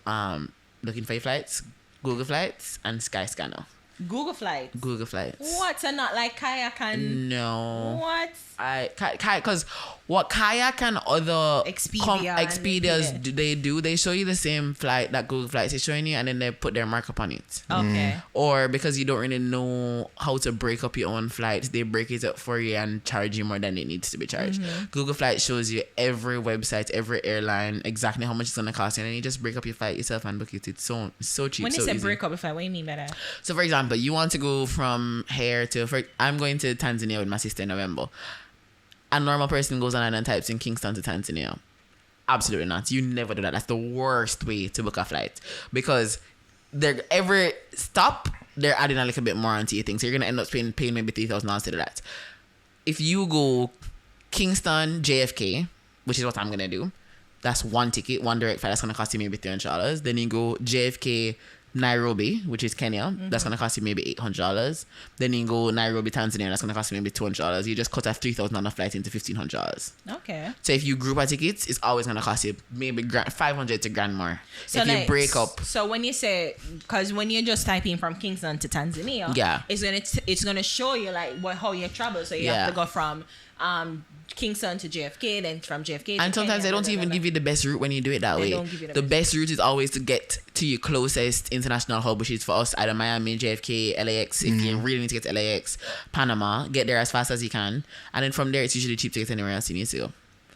looking for your flights: Google Flights and Skyscanner. Google Flights. Google Flights. What? So not like kayak and No. what? Because what Kayak and other Expedia and Expedias they show you the same flight that Google Flights is showing you, and then they put their markup on it. Okay. Or because you don't really know how to break up your own flights, they break it up for you and charge you more than it needs to be charged. Google Flights shows you every website, every airline, exactly how much it's gonna cost, and then you just break up your flight yourself and book it. It's so cheap. When you so say easy. break up a flight, what do you mean by that? So, for example, you want to go from here to... I'm going to Tanzania with my sister in November. A normal person goes on and types in Kingston to Tanzania. Absolutely not. You never do that. That's the worst way to book a flight. Because every stop, they're adding a little bit more onto your thing. So, you're going to end up paying maybe $3,000 to do that. If you go Kingston, JFK, which is what I'm going to do, that's one ticket, one direct flight. That's going to cost you maybe $300. Then you go JFK, Nairobi, which is Kenya. That's going to cost you maybe $800. Then you go Nairobi, Tanzania. That's going to cost you maybe $200. You just cut off $3,000 on a flight into $1,500. Okay. So if you group our tickets, it's always going to cost you maybe $500 to $1,000 more. So if you break up. So when you say, because when you're just typing from Kingston to Tanzania, Yeah. it's gonna show you like how you travel. So you have to go from Kingston to JFK, then from JFK. And sometimes they don't even give you the best route when you do it that way. don't give you the the best route is always to get to your closest international hub, which is for us either Miami, JFK, LAX. If you really need to get to LAX, Panama, get there as fast as you can, and then from there it's usually cheap to get anywhere else you need to go.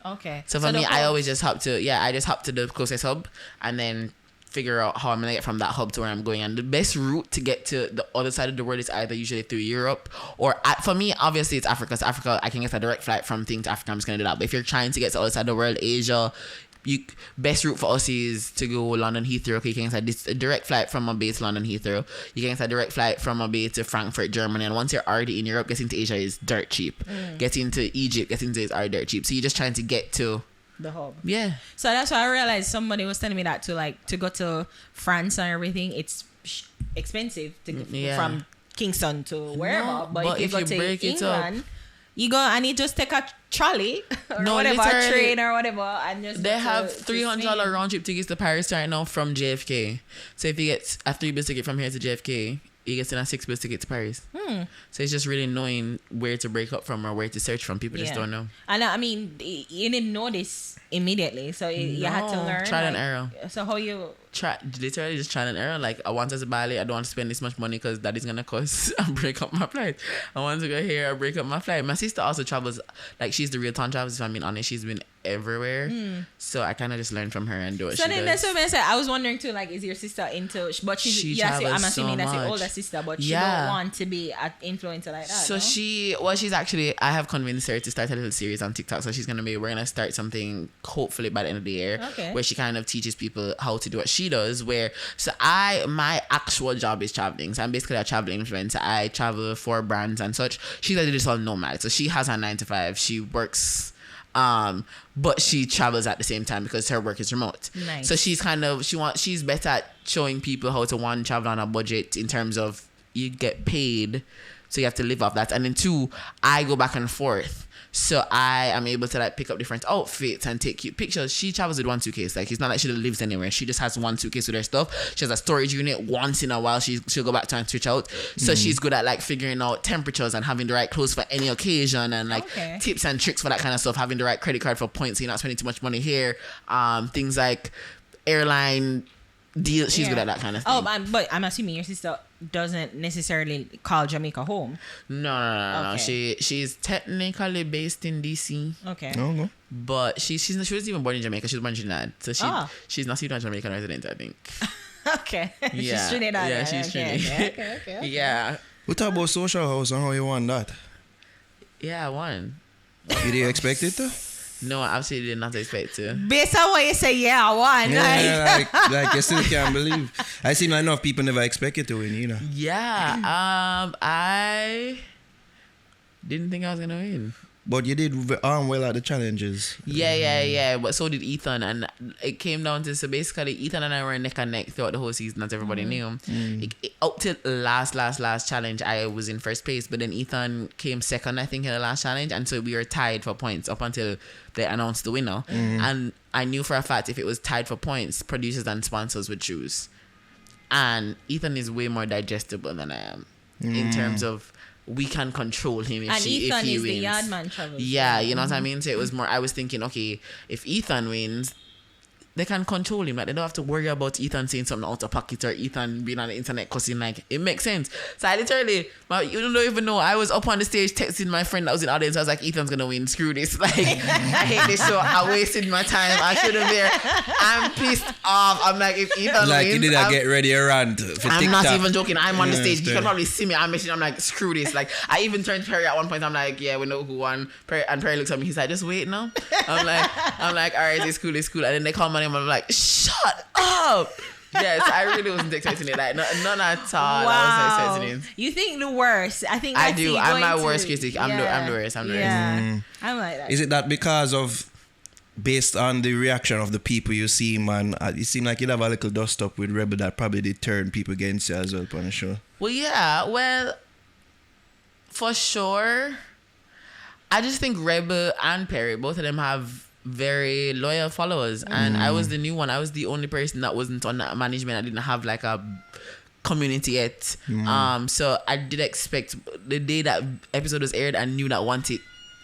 Okay. So for me, I always just hop to the closest hub, and then figure out how I'm gonna get from that hub to where I'm going. And the best route to get to the other side of the world is either usually through Europe or for me, obviously it's Africa. So Africa, I can get a direct flight from thing to Africa. I'm just gonna do that. But if you're trying to get to the other side of the world, Asia, best route for us is to go London Heathrow. Okay, you can get a direct flight from Mumbai to London Heathrow. You can get a direct flight from Mumbai to Frankfurt, Germany. And once you're already in Europe, getting to Asia is dirt cheap. Getting to Egypt, getting to is already dirt cheap. So you're just trying to get to the hub. Yeah. So that's why I realized somebody was telling me that to go to France and everything, it's expensive from Kingston to wherever. No, but if you go to break England, you go and you just take a trolley or whatever, a train or whatever, and just they have $300 round trip tickets to Paris right now from JFK. So if you get a 3-bus ticket from here to JFK, you get in a 6-bus ticket to Paris. So it's just really knowing where to break up from or where to search from. People just don't know. And I mean, you didn't know this immediately, so you had to learn. Trial and error. So how you literally just trial and error. Like, I want us to Bali, I don't want to spend this much money because that is gonna cost and break up my flight. I want to go here, I break up my flight. My sister also travels, like, she's the real Tontravels, if I'm being honest. She's been everywhere. So I kind of just learned from her and do what she does. So then that's what I said. I was wondering too, like, is your sister into, but she I'm assuming that's your older sister, but she don't want to be an influencer like that. So she's actually, I have convinced her to start a little series on TikTok. So we're gonna start something hopefully by the end of the year, where she kind of teaches people how to do what she does. My actual job is traveling. So I'm basically a travel influencer. I travel for brands and such. She's a digital nomad. So she has her 9 to 5. She works, but she travels at the same time because her work is remote. Nice. So she's better at showing people how to, 1, travel on a budget in terms of you get paid, so you have to live off that, and then 2, I go back and forth, so I am able to, like, pick up different outfits and take cute pictures. She travels with 1 suitcase. Like, it's not like she lives anywhere. She just has 1 suitcase with her stuff. She has a storage unit. Once in a while she'll go back to and switch out. So she's good at, like, figuring out temperatures and having the right clothes for any occasion, and, like, tips and tricks for that kind of stuff. Having the right credit card for points so you're not spending too much money here. Things like airline deal. She's good at that kind of thing. But I'm assuming your sister doesn't necessarily call Jamaica home. No. She's technically based in DC. Okay. No. But she wasn't even born in Jamaica. She was born in Trinidad. So she's not even a Jamaican resident, I think. Okay. Yeah. She's Trinidad. Yeah, she's Trinidad. Okay. Yeah. We talk about social house and how you want that. Yeah, I won. Did you expect it though? No, I absolutely did not expect to. Based on what you say, I won. Yeah, like you still can't believe. I see enough people never expect you to win, you know. Yeah. I didn't think I was gonna win. But you did well at the challenges. Yeah. But so did Ethan, and it came down to, so basically Ethan and I were neck and neck throughout the whole season, as everybody knew. Up till last challenge, I was in first place, but then Ethan came second, I think, in the last challenge, and so we were tied for points up until they announced the winner. And I knew for a fact if it was tied for points, producers and sponsors would choose. And Ethan is way more digestible than I am in terms of, we can control him if he is wins. The Yardman Travels. Yeah, you know what I mean? So it was more, I was thinking, okay, if Ethan wins, they can control him. Like, they don't have to worry about Ethan saying something out of pocket or Ethan being on the internet cussing. Like, it makes sense. So I literally, you don't even know, I was up on the stage texting my friend that was in the audience. I was like, Ethan's gonna win. Screw this. Like, I hate this show. I wasted my time. I shouldn't be there. I'm pissed off. I'm like, if Ethan like, wins, you didn't get ready a rant for TikTok. I'm not even joking. I'm on the stage. You can probably see me. I'm like, screw this. Like, I even turned to Perry at one point. I'm like, yeah, we know who won. Perry looks at me. He's like, just wait now. I'm like, all right, it's cool. And then they call my name. I'm like, shut up. Yes, I really wasn't expecting it. Like, none at all. Wow. I wasn't expecting it. You think the worst? I think I do. I'm my worst critic. I'm the worst. I'm I'm like that. Is it that because of, based on the reaction of the people you see, man, it seemed like you'd have a little dust up with Rebel that probably did turn people against you as well on the show? Well, yeah. Well, for sure. I just think Rebel and Perry, both of them have very loyal followers, and I was the new one. I was the only person that wasn't on that management. I didn't have like a community yet. So I did expect the day that episode was aired, I knew that once it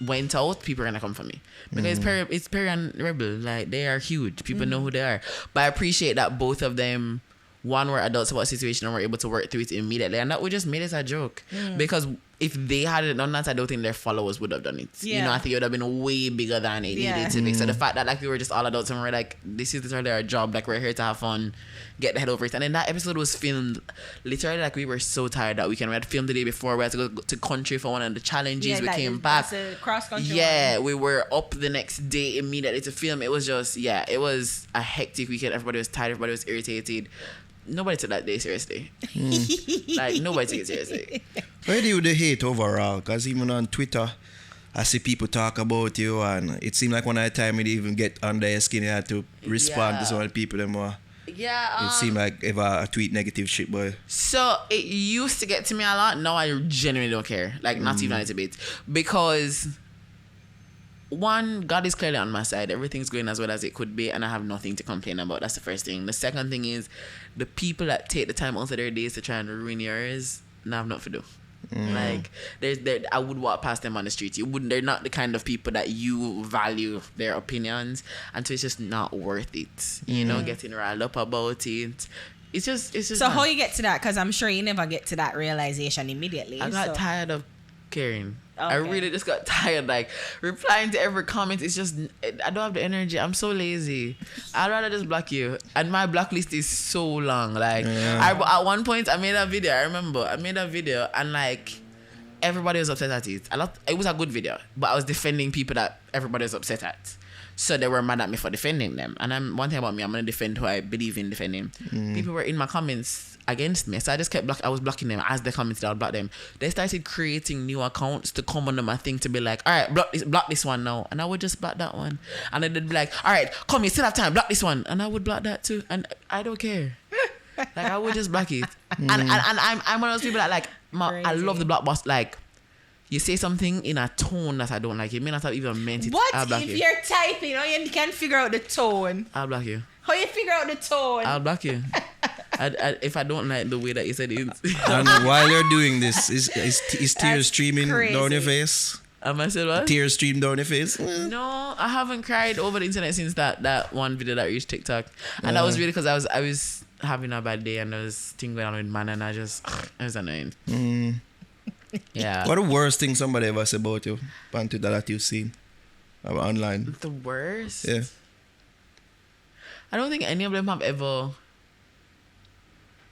went out, people are gonna come for me because it's Perry and Rebel. Like, they are huge. People know who they are. But I appreciate that both of them, one, were adults about the situation and were able to work through it immediately, and that we just made it a joke because if they hadn't done that, I don't think their followers would have done it. Yeah. You know, I think it would have been way bigger than it needed to be. So the fact that like we were just all adults and we're like, this is literally our job, like we're here to have fun, get the head over it. And then that episode was filmed literally like we were so tired that weekend. We had filmed the day before. We had to go to country for one of the challenges. We came back. That's a cross country. Yeah, we were up the next day immediately to film. It was just it was a hectic weekend. Everybody was tired. Everybody was irritated. Nobody took that day seriously. Like, nobody took it seriously. Where do you the hate overall? Because even on Twitter, I see people talk about you, and it seemed like one at a time it even get under your skin, you had to respond to some of the people them more. Yeah. It seemed like if I tweet negative shit, boy. So it used to get to me a lot. Now I genuinely don't care. Like, not even a little bit. Because one, God is clearly on my side. Everything's going as well as it could be, and I have nothing to complain about. That's the first thing. The second thing is the people that take the time out of their days to try and ruin yours, now have nothing to do. Like, I would walk past them on the street. They're not the kind of people that you value their opinions, and so it's just not worth it. You know, getting riled up about it. It's just. So how you get to that? Because I'm sure you never get to that realization immediately. I got tired of caring. Okay. I really just got tired, like replying to every comment. It's just, I don't have the energy. I'm so lazy. I'd rather just block you. And my block list is so long. Like, at one point I made a video. I remember I made a video and like everybody was upset at it. It was a good video, but I was defending people that everybody was upset at. So they were mad at me for defending them. And one thing about me, I'm gonna defend who I believe in defending. People were in my comments against me, so I just kept I was blocking them. As they commented, I would block them. They started creating new accounts to come under my thing to be like, all right, block this one now, and I would just block that one. And then they'd be like, all right, come, you still have time, block this one, and I would block that too. And I don't care. Like, I would just block it. And I'm one of those people that like I love the block boss. Like, you say something in a tone that I don't like, you may not have even meant it. What I'll block if you. you're typing or you can't figure out the tone? I'll block you. How you figure out the tone? I'll block you. If I don't like the way that you said it. And while you're doing this, is tears streaming down your face? Am I said what? Tears stream down your face? No, I haven't cried over the internet since that one video that reached TikTok. And that was really because I was having a bad day and there was thing going on with man, and it was annoying. Yeah. What the worst thing somebody ever said about you on Twitter that you've seen online? The worst? Yeah. I don't think any of them have ever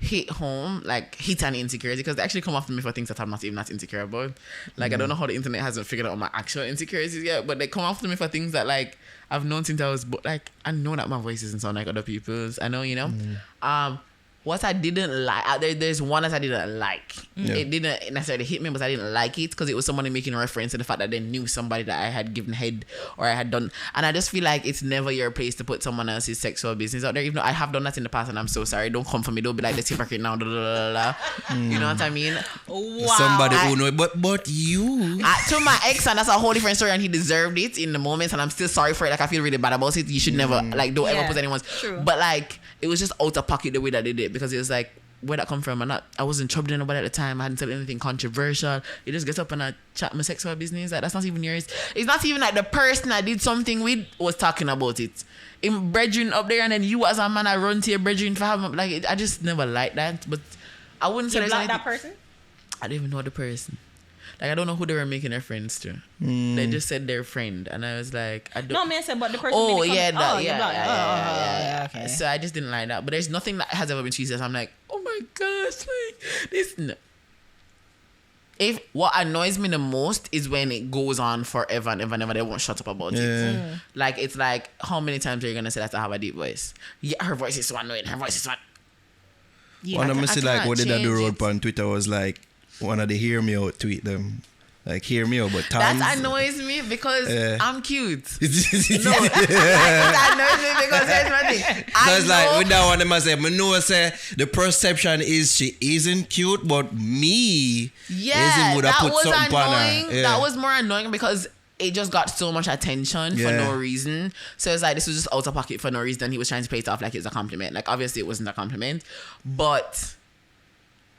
hit home, like hit an insecurity, because they actually come after me for things that I'm not even insecure about. Like, I don't know how the internet hasn't figured out my actual insecurities yet, but they come after me for things that like I've known since I was like, I know that my voice doesn't sound like other people's. I know, you know. What I didn't like, there's one that I didn't like. Yeah. It didn't necessarily hit me, but I didn't like it because it was somebody making a reference to the fact that they knew somebody that I had given head or I had done. And I just feel like it's never your place to put someone else's sexual business out there. Even though I have done that in the past, and I'm so sorry. Don't come for me. Don't be like, let's hypocrite now. Blah, blah, blah, blah. You know what I mean? Wow. Somebody who know it, but you. To my ex, and that's a whole different story, and he deserved it in the moment, and I'm still sorry for it. Like, I feel really bad about it. You should never, like, don't ever put anyone's. True. But like, it was just out of pocket the way that they did it, because it was like, where that come from? I wasn't troubling nobody at the time. I hadn't said anything controversial. You just get up and I chat my sexual business. Like, that's not even yours. It's not even like the person I did something with was talking about it. In brethren up there, and then you as a man, I run to your brethren for having, like, I just never liked that. But I wouldn't say You there's blocked anything. that person? I don't even know the person. Like, I don't know who they were making their friends to. They just said their friend, and I was like, I don't. No, man said, but the person. Oh made the yeah, comment. that, you yeah, blocked- yeah. Okay. So I just didn't like that. But there's nothing that has ever been tweeted. I'm like, oh my gosh, like this. No. If what annoys me the most is when it goes on forever and ever and ever, they won't shut up about it. Like, it's like, how many times are you gonna say that I have a deep voice? Yeah, her voice is so annoying. Her voice is so. Yeah, One of them I say like cannot what did I do change road on Twitter was like one of the hear me out tweet them. Like, hear me out, but times. That annoys me because I'm cute. No. That annoys me because here's my thing. Because like with that one, them I say, I know say the perception is she isn't cute, but me, yeah, would have that put was something on annoying. her. Yeah. That was more annoying because it just got so much attention for no reason. So it's like, this was just out of pocket for no reason. He was trying to play it off like it was a compliment. Like, obviously it wasn't a compliment, but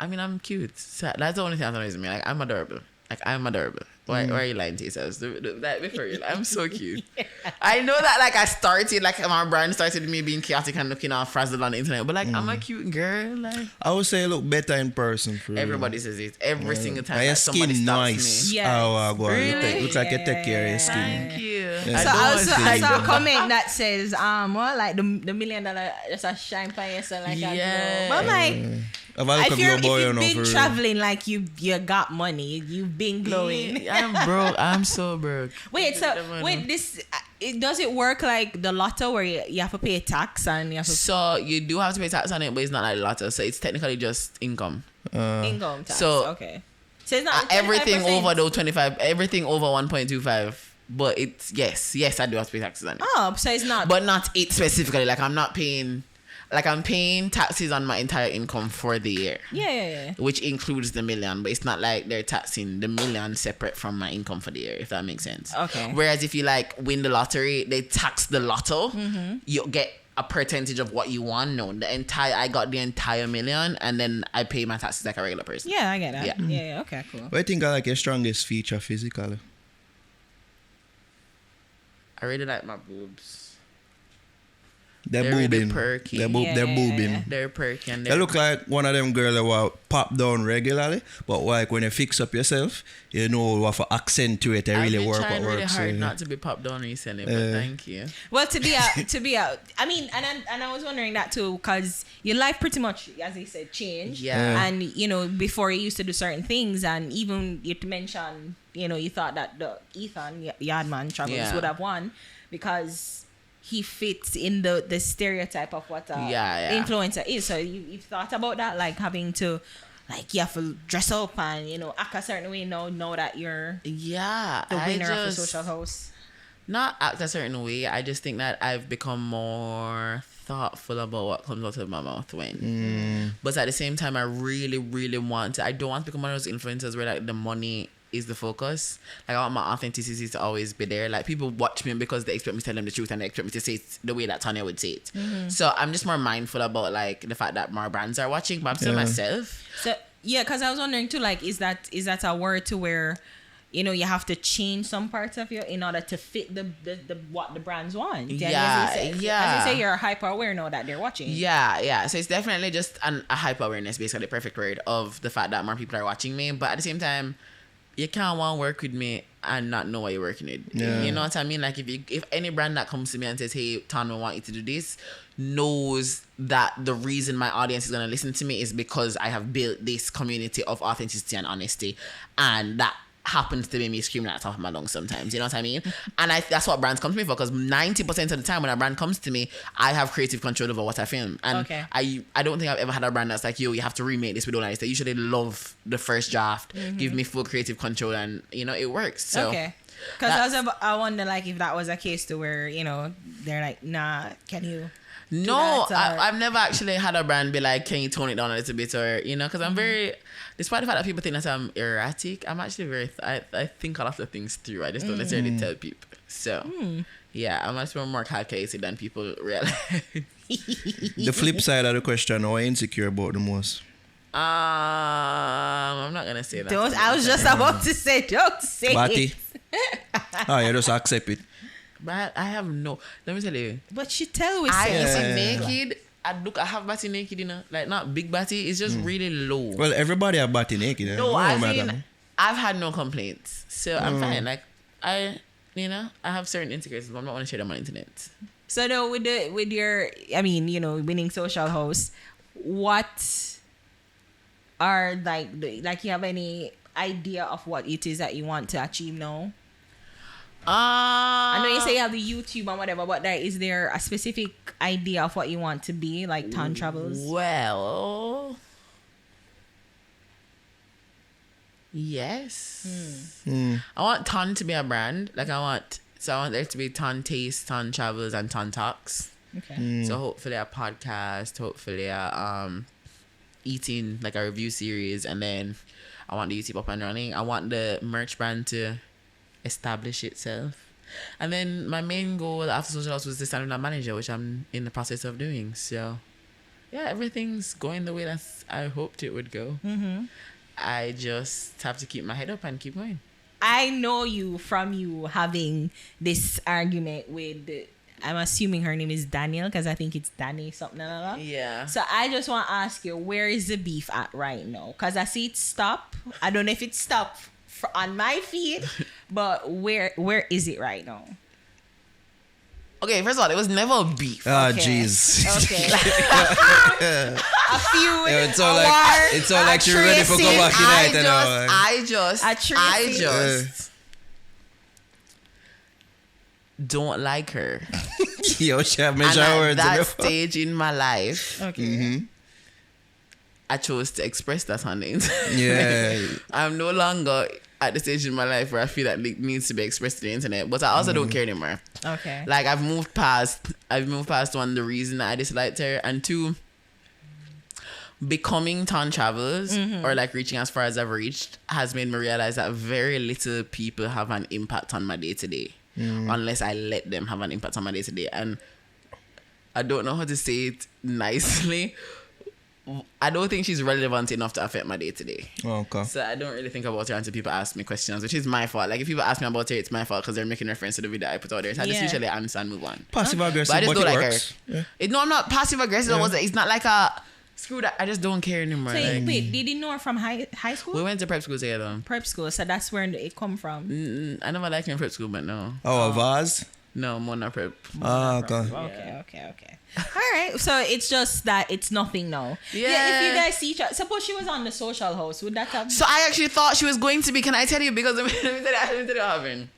I mean, I'm cute. So that's the only thing that annoys me. Like, I'm adorable. Like, I'm adorable. Why are you lying to yourselves? That be for real. I'm so cute. I know that, like, I started, like, my brand started with me being chaotic and looking all frazzled on the internet. But, like, I'm a cute girl. Like, I would say look better in person for everybody says it. Every single time your that somebody skin stops nice. me. Yeah. Go on. Really? Looks like you take care of your skin. Thank you. Yeah. So I also, don't I see saw a it. comment that says, what, like the $1 million just a shine for yourself, like a Yeah. glow. But I'm like, Have a look if at you've Glow Boy, you know, been for real. traveling, like you got money, you've been glowing. I'm broke. I'm so broke. Wait, this does it work like the lotto where you have to pay tax and you have to So you do have to pay tax on it, but it's not like lotto. So it's technically just income. income tax? so- Okay, so it's not Everything 25%? over though 25, everything over 1.25. But it's yes, I do have to pay taxes on it. Oh, so it's not. But not it specifically. Like I'm not paying. Like I'm paying taxes on my entire income for the year. yeah. Which includes the $1 million, but it's not like they're taxing the $1 million separate from my income for the year, if that makes sense. Okay. Whereas if you like win the lottery, they tax the lotto. You get a percentage of what you won. No, I got the entire $1 million, and then I pay my taxes like a regular person. Yeah, I get that. Yeah. Yeah. Okay, cool. What I think I like your strongest feature physically? I really like my boobs. They're They're really boobing. perky. They're Yeah. boobing. They're perky and They look like one of them girls that will pop down regularly, but like when you fix up yourself, you know you have to accentuate and really I've been work trying what really works. hard not to be popped down recently, but thank you. Well, to be out. I mean, and I was wondering that too, because your life pretty much, as he said, changed. Yeah. And you know, before you used to do certain things, and even you mentioned, you know, you thought that the Ethan Yardman Travels Yeah. would have won because he fits in the stereotype of what a influencer is. So you've thought about that, like having to, like, you have to dress up and, you know, act a certain way now that you're Yeah. the winner of the social house. Not act a certain way. I just think that I've become more thoughtful about what comes out of my mouth when. But at the same time, I really, really I don't want to become one of those influencers where like the money is the focus. Like I want my authenticity to always be there. Like people watch me because they expect me to tell them the truth and they expect me to say it the way that Tanya would say it. So I'm just more mindful about like the fact that more brands are watching, but I'm still myself. So yeah, because I was wondering too, like, is that a word to where, you know, you have to change some parts of you in order to fit the what the brands want? As you say, you're hyper aware now that they're watching. Yeah. So it's definitely just a hyper awareness, basically the perfect word of the fact that more people are watching me. But at the same time, you can't want to work with me and not know what you're working with. Yeah. You know what I mean? Like if any brand that comes to me and says, hey, Ton, we want you to do this, knows that the reason my audience is going to listen to me is because I have built this community of authenticity and honesty. And that happens to be me screaming at the top of my lungs sometimes. You know what I mean? And that's what brands come to me for, because 90% of the time when a brand comes to me, I have creative control over what I film. And I don't think I've ever had a brand that's like, yo, you have to remake this. We don't like this. They usually love the first draft, give me full creative control, and, you know, it works. So Okay. Because I wonder, like, if that was a case to where, you know, they're like, nah, can you... No, that, I've never actually had a brand be like, can you tone it down a little bit? Or, you know, because I'm very, despite the fact that people think that I'm erratic, I'm actually very, I think a lot of things through. I just don't necessarily tell people. So, yeah, I'm actually more calculated than people realize. The flip side of the question, how are you insecure about the most? I'm not going to say that. I was just about to say, don't say Batty? it. Oh, you just accept it. But I have no, let me tell you. But she tell we I say is naked. I have body naked, you know, like not big body. It's just really low. Well, everybody have body naked. No, No I matter. mean, I've had no complaints, so I'm fine. Like I have certain insecurities, but I'm not want to share them on the internet. So no, with your, I mean, you know, winning social host, what are like you have any idea of what it is that you want to achieve now? I know you say you have the YouTube and whatever, but is there a specific idea of what you want to be, like Tontravels? Well, yes. I want Ton to be a brand. Like I want there to be Ton Taste, Ton Travels, and Ton Talks. Okay. So hopefully a podcast, hopefully a eating, like a review series, and then I want the YouTube up and running. I want the merch brand to establish itself, and then my main goal after social house was to stand with a manager, which I'm in the process of doing. So yeah, everything's going the way that I hoped it would go. I just have to keep my head up and keep going. I know you from you having this argument with, I'm assuming her name is Daniel because I think it's Danny something like that. Yeah. So I just want to ask you, where is the beef at right now? Because I see it stop. I don't know if it stopped on my feed, but where is it right now? Okay, first of all, it was never a beef. Ah, Okay. jeez. Okay. A feud. Yeah, it's all like she ready for go back United. I just don't like her. Yo, she have And measure at words. that stage in my life, Okay. I chose to express that on the internet. Yeah. I'm no longer at the stage in my life where I feel that it needs to be expressed to the internet, but I also don't care anymore. Okay. Like I've moved past one, the reason that I disliked her, and two, becoming Tontravels or like reaching as far as I've reached has made me realize that very little people have an impact on my day to day unless I let them have an impact on my day to day. And I don't know how to say it nicely. I don't think she's relevant enough to affect my day to day. Okay. So I don't really think about her until people ask me questions, which is my fault. Like if people ask me about her, it's my fault because they're making reference to the video I put out there. So I just Yeah. usually answer and move on. Passive aggressive, But I just but don't it like works. her. No, I'm not passive aggressive. It's not like a screw that. I just don't care anymore. So Like, wait, did you know her from high school? we went to prep school together. Prep school. So that's where it come from. I never liked her in prep school, but no. Oh, a vase? No, more not prep. Ah, okay. Okay. All right. So it's just that it's nothing now. Yeah. If you guys see each other, suppose she was on the Social House, would that have? So I actually thought she was going to be. Can I tell you? Because let me tell you what happened.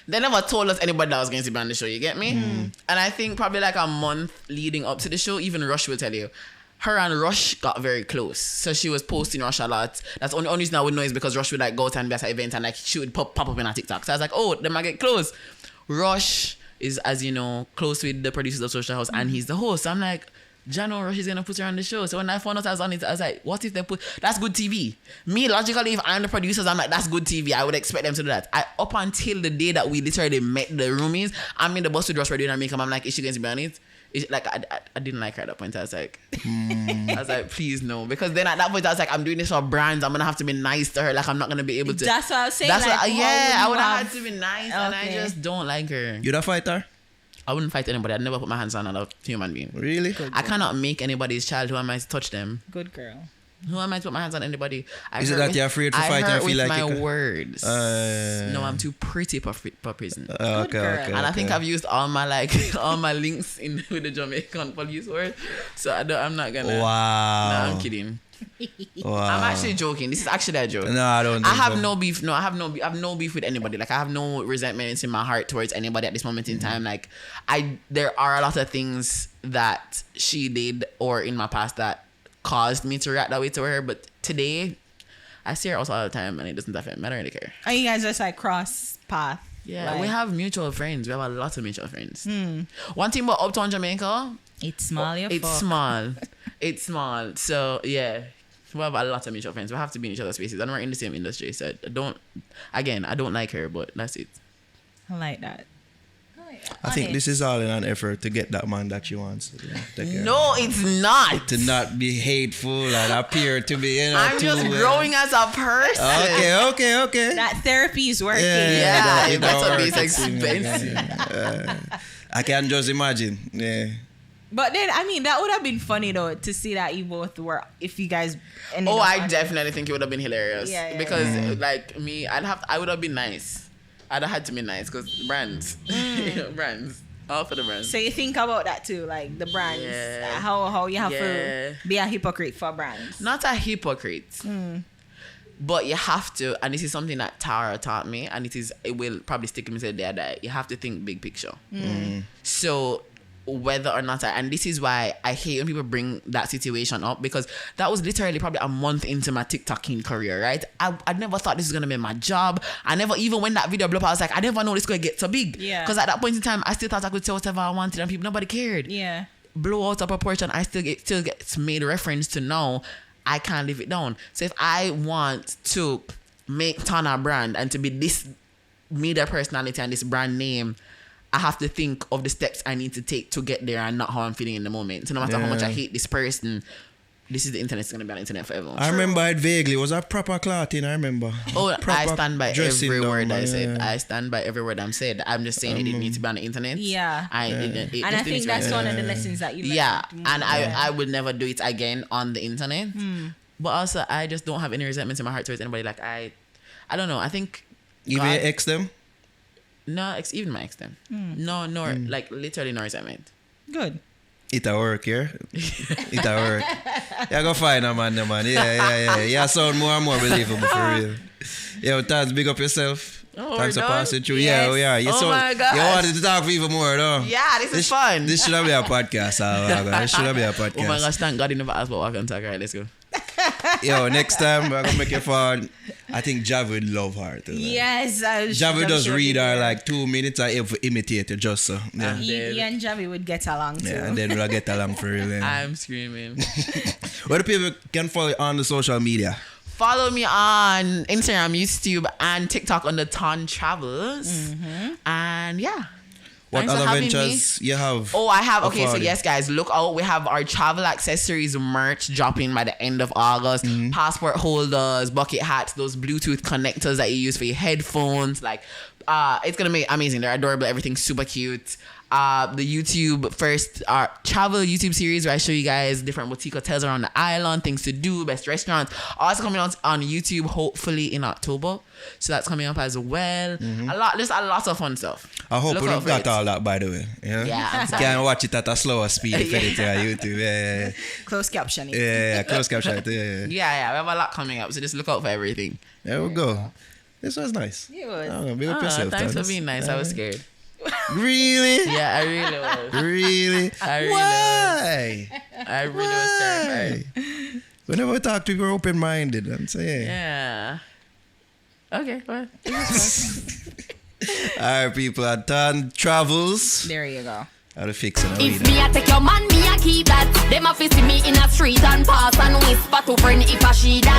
They never told us anybody that was going to be on the show. You get me? And I think probably like a month leading up to the show, even Rush will tell you, her and Rush got very close. So she was posting Rush a lot. That's the only reason I would know is because Rush would like go to and be at an event and like she would pop up in her TikTok. So I was like, oh, they might get close. Rush is, as you know, close with the producers of Social House and he's the host. So I'm like, Jano Rush is gonna put her on the show. So when I found out I was on it, I was like, what if they put that's good TV? Me, logically, if I'm the producers, I'm like, that's good TV. I would expect them to do that. Up until the day that we literally met the roomies, I'm in the bus with Rush, we're doing our makeup. I'm like, is she going to be on it? Like I didn't like her at that point. I was like, please no, because then at that point I was like, I'm doing this for brands. I'm gonna have to be nice to her. Like I'm not gonna be able to. That's what I was saying. That's like, what, yeah, I would have have had to be nice, and I just don't like her. You the fighter? I wouldn't fight anybody. I'd never put my hands on another human being. Really? I cannot make anybody's child. Who am I to touch them? Good girl. Who am I to put my hands on anybody? Is it that you're afraid to fight and feel with like my you can- words. No, I'm too pretty for prison. Okay, girl. okay. And I think I've used all my all my links in with the Jamaican police word. So I'm not gonna. Wow. No, I'm kidding. Wow. I'm actually joking. This is actually a joke. No, I don't. I think have so. no beef. No, I have no beef with anybody. Like I have no resentment in my heart towards anybody at this moment in time. Like there are a lot of things that she did or in my past that caused me to react that way to her. But today, I see her also all the time, and it doesn't affect me. I don't really care. Are you guys just like cross path? Yeah, Like, we have mutual friends. We have a lot of mutual friends. One thing about Uptown Jamaica, It's small. it's small. It's small. So yeah, we have a lot of mutual friends. We have to be in each other's spaces, and we're in the same industry. So I don't like her, but that's it. I like that. I think this is all in an effort to get that man that she wants. You know, take care. No, it's not. To not be hateful and appear to be, you know, I'm just growing as a person. Okay. That therapy is working. Yeah, it it better don't be work. expensive. I can just imagine. Yeah. But then, I mean, that would have been funny though to see that you both were, if you guys. ended Oh, up I on- definitely think it would have been hilarious. Yeah, because like me, I would have been nice. I'd have had to be nice because brands, brands, all for the brands. So you think about that too, like the brands, Yeah. how you have Yeah. to be a hypocrite for brands. Not a hypocrite, but you have to, and this is something that Tara taught me, and it will probably stick with me to the day I die. You have to think big picture. So whether or not and this is why I hate when people bring that situation up, because that was literally probably a month into my TikToking career, right? I never thought this was gonna be my job. I never, even when that video blew up, I was like, I never know this gonna get so big. Yeah. Because at that point in time, I still thought I could say whatever I wanted, and people, nobody cared. Yeah. Blow out of proportion, I still gets made reference to now. I can't live it down. So if I want to make Tana brand and to be this media personality and this brand name, I have to think of the steps I need to take to get there and not how I'm feeling in the moment. So no matter how much I hate this person, this is the internet. It's gonna be on the internet forever. I remember it vaguely. It was a proper clotting, I remember. Oh, proper I stand by dressing every word down, I said. yeah. I stand by every word I'm said. I'm just saying it didn't need to be on the internet. Yeah. It And just I didn't think need to that's be on one of the lessons that you learned. Yeah, and I would never do it again on the internet. But also, I just don't have any resentment in my heart towards anybody. Like I don't know. I think Even your ex them? no, even my ex them. No, like literally no resentment. Good. It a work, yeah? It a work. You go find a man, man. Yeah. You sound more and more believable for real. Yo, Taz, big up yourself. Oh, Thanks for we're done? passing through. Yes. Yeah, we are. Oh my gosh. You wanted to talk for even more, though. Yeah, this is fun. This should be a podcast. This should be a podcast. Oh my gosh, thank God you never asked about what I can talk. Alright, let's go. Yo, next time we're gonna make you fun. I think Jav would love her too. Yes. Jav would just read her like 2 minutes and if imitate her just so. Yeah. He and Javi would get along too. Yeah, and then we'll get along for real. Yeah. I'm screaming. Where do people can follow you on the social media? Follow me on Instagram, YouTube, and TikTok under Tontravels. And yeah. What Thanks for other having ventures you have? Oh, I have. Okay, so afforded? yes, guys, look out. We have our travel accessories merch dropping by the end of August. Passport holders, bucket hats, those Bluetooth connectors that you use for your headphones. Like, it's gonna be amazing. They're adorable. Everything's super cute. The YouTube first travel YouTube series where I show you guys different boutique hotels around the island, things to do, best restaurants. Also coming out on YouTube hopefully in October. So that's coming up as well. There's a lot of fun stuff. I hope Look we out don't for got it. all that, by the way. Yeah, Yeah, I'm You sorry. can watch it at a slower speed if anything on YouTube. Yeah, Close captioning. yeah. Close caption. it, Yeah. Yeah, we have a lot coming up. So just look out for everything. There we go. This was nice. It was. Oh, big up yourself, Thanks for Thomas. being nice. I was scared. Really? Yeah, I really was. Really? I really Why? I really was terrified. Whenever we talk to people, we're open-minded. I'm saying. Yeah. Okay, well, it was fun. All right, people. At Tontravels. There you go. How to fix it. If me a take your man, me a keep that. Them a fi see me in a street and pass and whisper to friend if a she that.